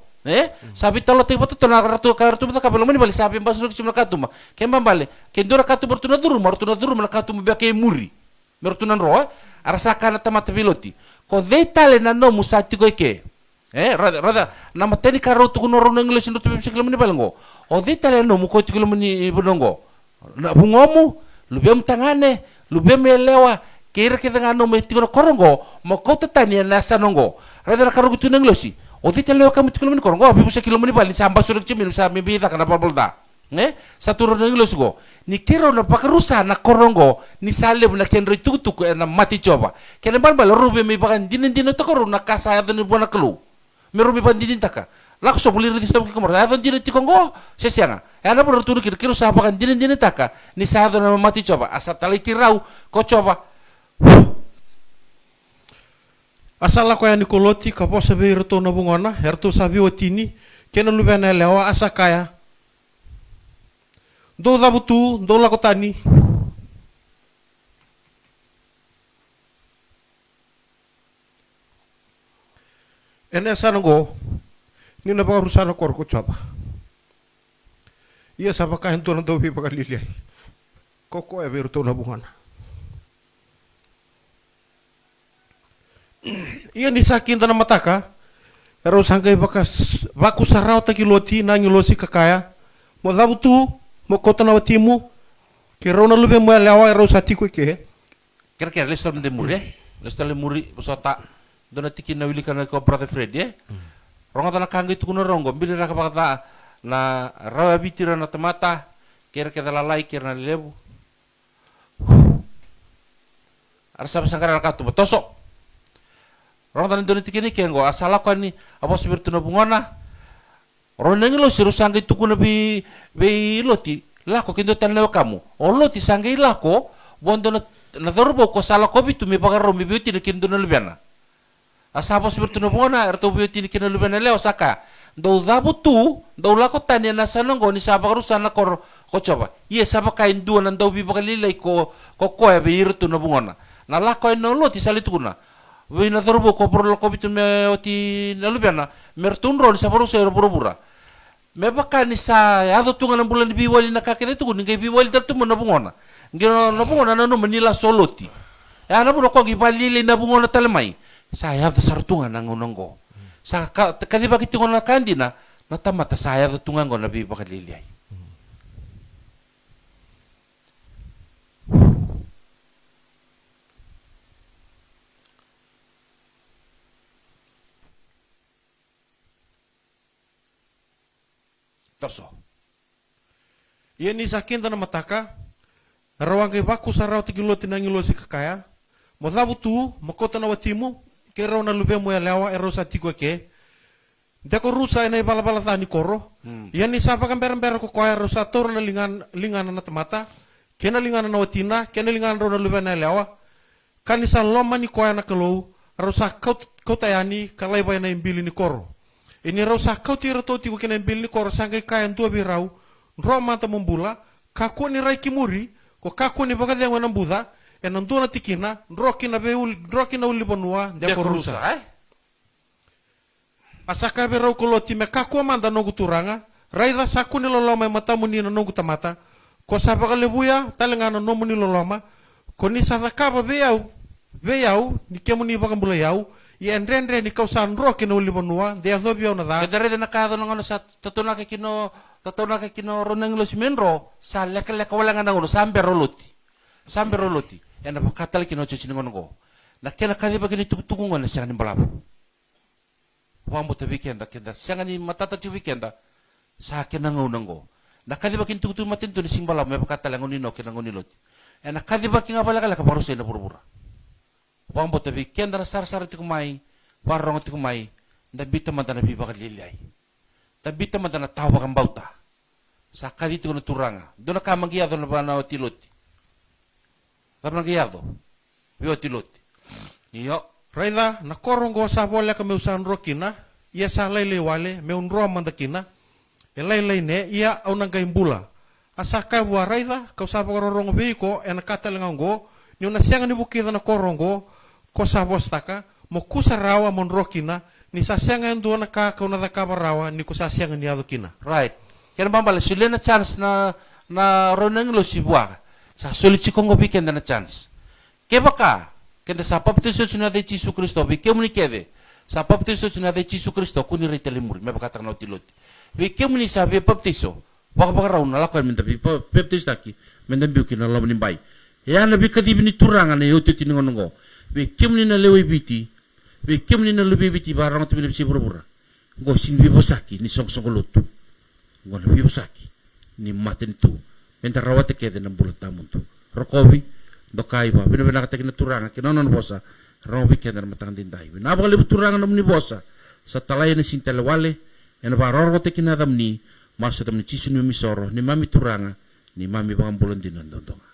sa vital ataki pa tolo na ratu ka bale ni bale sabi basu na katumba ke bale ke dona katumba tuna duru na katumba be ke muri mertunan ro arsa kana tamata piloti ko detale na no musati ko ke rada na mateni karo tu kuno ron English ndo tu siklo mani balango o detale no mu ko tiklo mani bonongo na bungomu lubem tangane lubem elewa kira kita ngano me tiklo korongo mo ko tatani na sanongo rada karo tu English o detale ka mu tiklo mani korongo bi siklo mani balin samba surek cimin sa me bida kana balbolda satu ron English go ni kiro na pakarusa na korongo ni salib na kenro tutuk na mati coba kena bal rube mi bakan dinin to koron na kasa ya ni bona kelu merubi ban dinin taka lakso bulir di stop kamar ya dinin ti kongo sesianga ya na bro turu kiro sa bakan dinin taka ni sa na mati coba asa tali tirau ko coba asala ko ya nikoloti ka po sabi ruto na bungona hertu sabi otini kena lubena lewa asa kaya do dabutu do lakotani ene sanongo ni na baru sana kor ko chapa iya sapa kahen to na do bi pagalili koko e beru to na buhana iya ni sakin na mataka ero sangay bakas baku sarau ta kiloti na ngilosi kakaya mo dabutu mo kota na watimu ke rona lube mo lewa ero sati ko ke kira-kira lestor de muri lestor le muri sota dona tikin na wili kana ko brother Fred ronga tana kanga itu kuno rongo bili raka bakata na rawa bitira na tamata kira-kira lalai kira na lebu arsa sangkara ka tu tosok rong tan doni tikini kengo asala ko ni apa spiritu na bungona roneng lo siru sangge tuku na bi loti lako kindo tan leo kamu o loti sangge lako bondo na dorbo ko sala ko bitu mi bagaro mi biuti na kindo na lubiana asapa spiritu na bungona erto biuti ni kindo lubiana leo saka do dabu tu do lako tanya na sanongo ni sapa karusan na ko coba iya sapa kain dua nan do bi bagalilai ko ya bi irtu na bungona na lako no loti salitukuna Wina dorbo ko porlo ko bitu me oti na lubiana mertunro ni saparu sa bura me baka ni sa ado tunga na bulan biwali na kakene tu ni ngai biwali dal tu na bungona ngino na bungona na no manila soloti ya na buro ko gibalili na bungona talemai sa ado sartunga na ngonongo sa kadi baki tunga na kandina na tamata sa ado tunga ngo na bi baka lili Toso. Ia ni sakinta na mataka, rawang ke baku sarau tikilo tinangilo si kakaya, mo dabu tu, makota na watimu, ke raw na lube mo ya lewa, ero sa tiko ke, deko rusa ina ibala-bala tani koro, ia ni sapa kan bera-bera ko kaya rusa toro na lingan na tamata, kena lingan na watina, kena lingan raw na lube na lewa, kanisa loma ni kaya na kalou, rusa kautayani, kalay ba na imbili ni koro. Ini raw sa kau tira to tigo kena bil ni kor sangkai kayan tua birau ro mata membula kaku ni rai kimuri ko kaku ni baga yang wana buda enan tua na tikina ro kina uli bonua dia korusa asaka birau koloti me kaku amanda nogu turanga rai da saku ni loloma mata muni na nogu tamata ko sabaka lebuya talengana no muni loloma ko ni sadaka beyau ni kemuni baga mbula yau iaendre ni kau san ro kino uli bonua dia lobio na da kedare de nakado ngono sa tatona ke kino ronang lo simenro sa leka wala nga ngono sambe roloti yana bakatal kino chuchi ngono go na kena kadi bagini tukutuku ngono sa ni balabo wambo te weekend kenda sa ni matata ti weekend sa kena ngono go na kadi bagini tukutuku matin to ni sing balabo me bakatal ngono no kena ngono loti yana kadi bagini ngabala kala ka baru sa na burbura Wambo tabi kenda na sar-sar ti kumai, warong ti kumai, nabita man na bibaka lilay. Nabita man na tawag ang bauta. Sa kalito ko na turanga. Doon na ka mangyado na ba na otiloti. Tapos mangyado. Bi otiloti. Iyo. Raida, nakorong ko sa bola ka me usan rokina, ia sa laylay wale, me unro mandakina, laylay ne, ia au nanggaimbula. Asaka buwa raida, kau sa pagorong biko, nakatalangang go, ni una siang ni bukida na korongo, ko sa bostaka mo kusarawa mon rokina ni sa siangan do na ka na da kabarawa ni ko sa siangan ni adokina right kaya bambala sila na chance na ronang lo sibwa sa sulit si kongo weekend na chance ke baka kenda sa baptizo na de Jesu Kristo bi ke muni kede sa baptizo na de Jesu Kristo kuni ritelimur me baka tangna utiloti bi ke muni sa bi baptizo baka raw na lakon minta bi baptizo taki menda bi kina lo ni bai ya na bi kadi ni turanga na yote tiningongo be kemni na lewe biti be kemni na lebe biti barang tu bilip si pura-pura go sing bi bosaki ni song lotu go na bi bosaki ni maten tu menta rawate kede na bulat tamun tu rokobi dokai ba bina kata kina turanga kina non bosa robi kede na matang dindai bina ba lebu turanga na ni bosa sa talaya ni sintelewale ena ba rorote kina damni masa tamni chisin mi misoro ni mami turanga ni mami bang bulan dinan dondong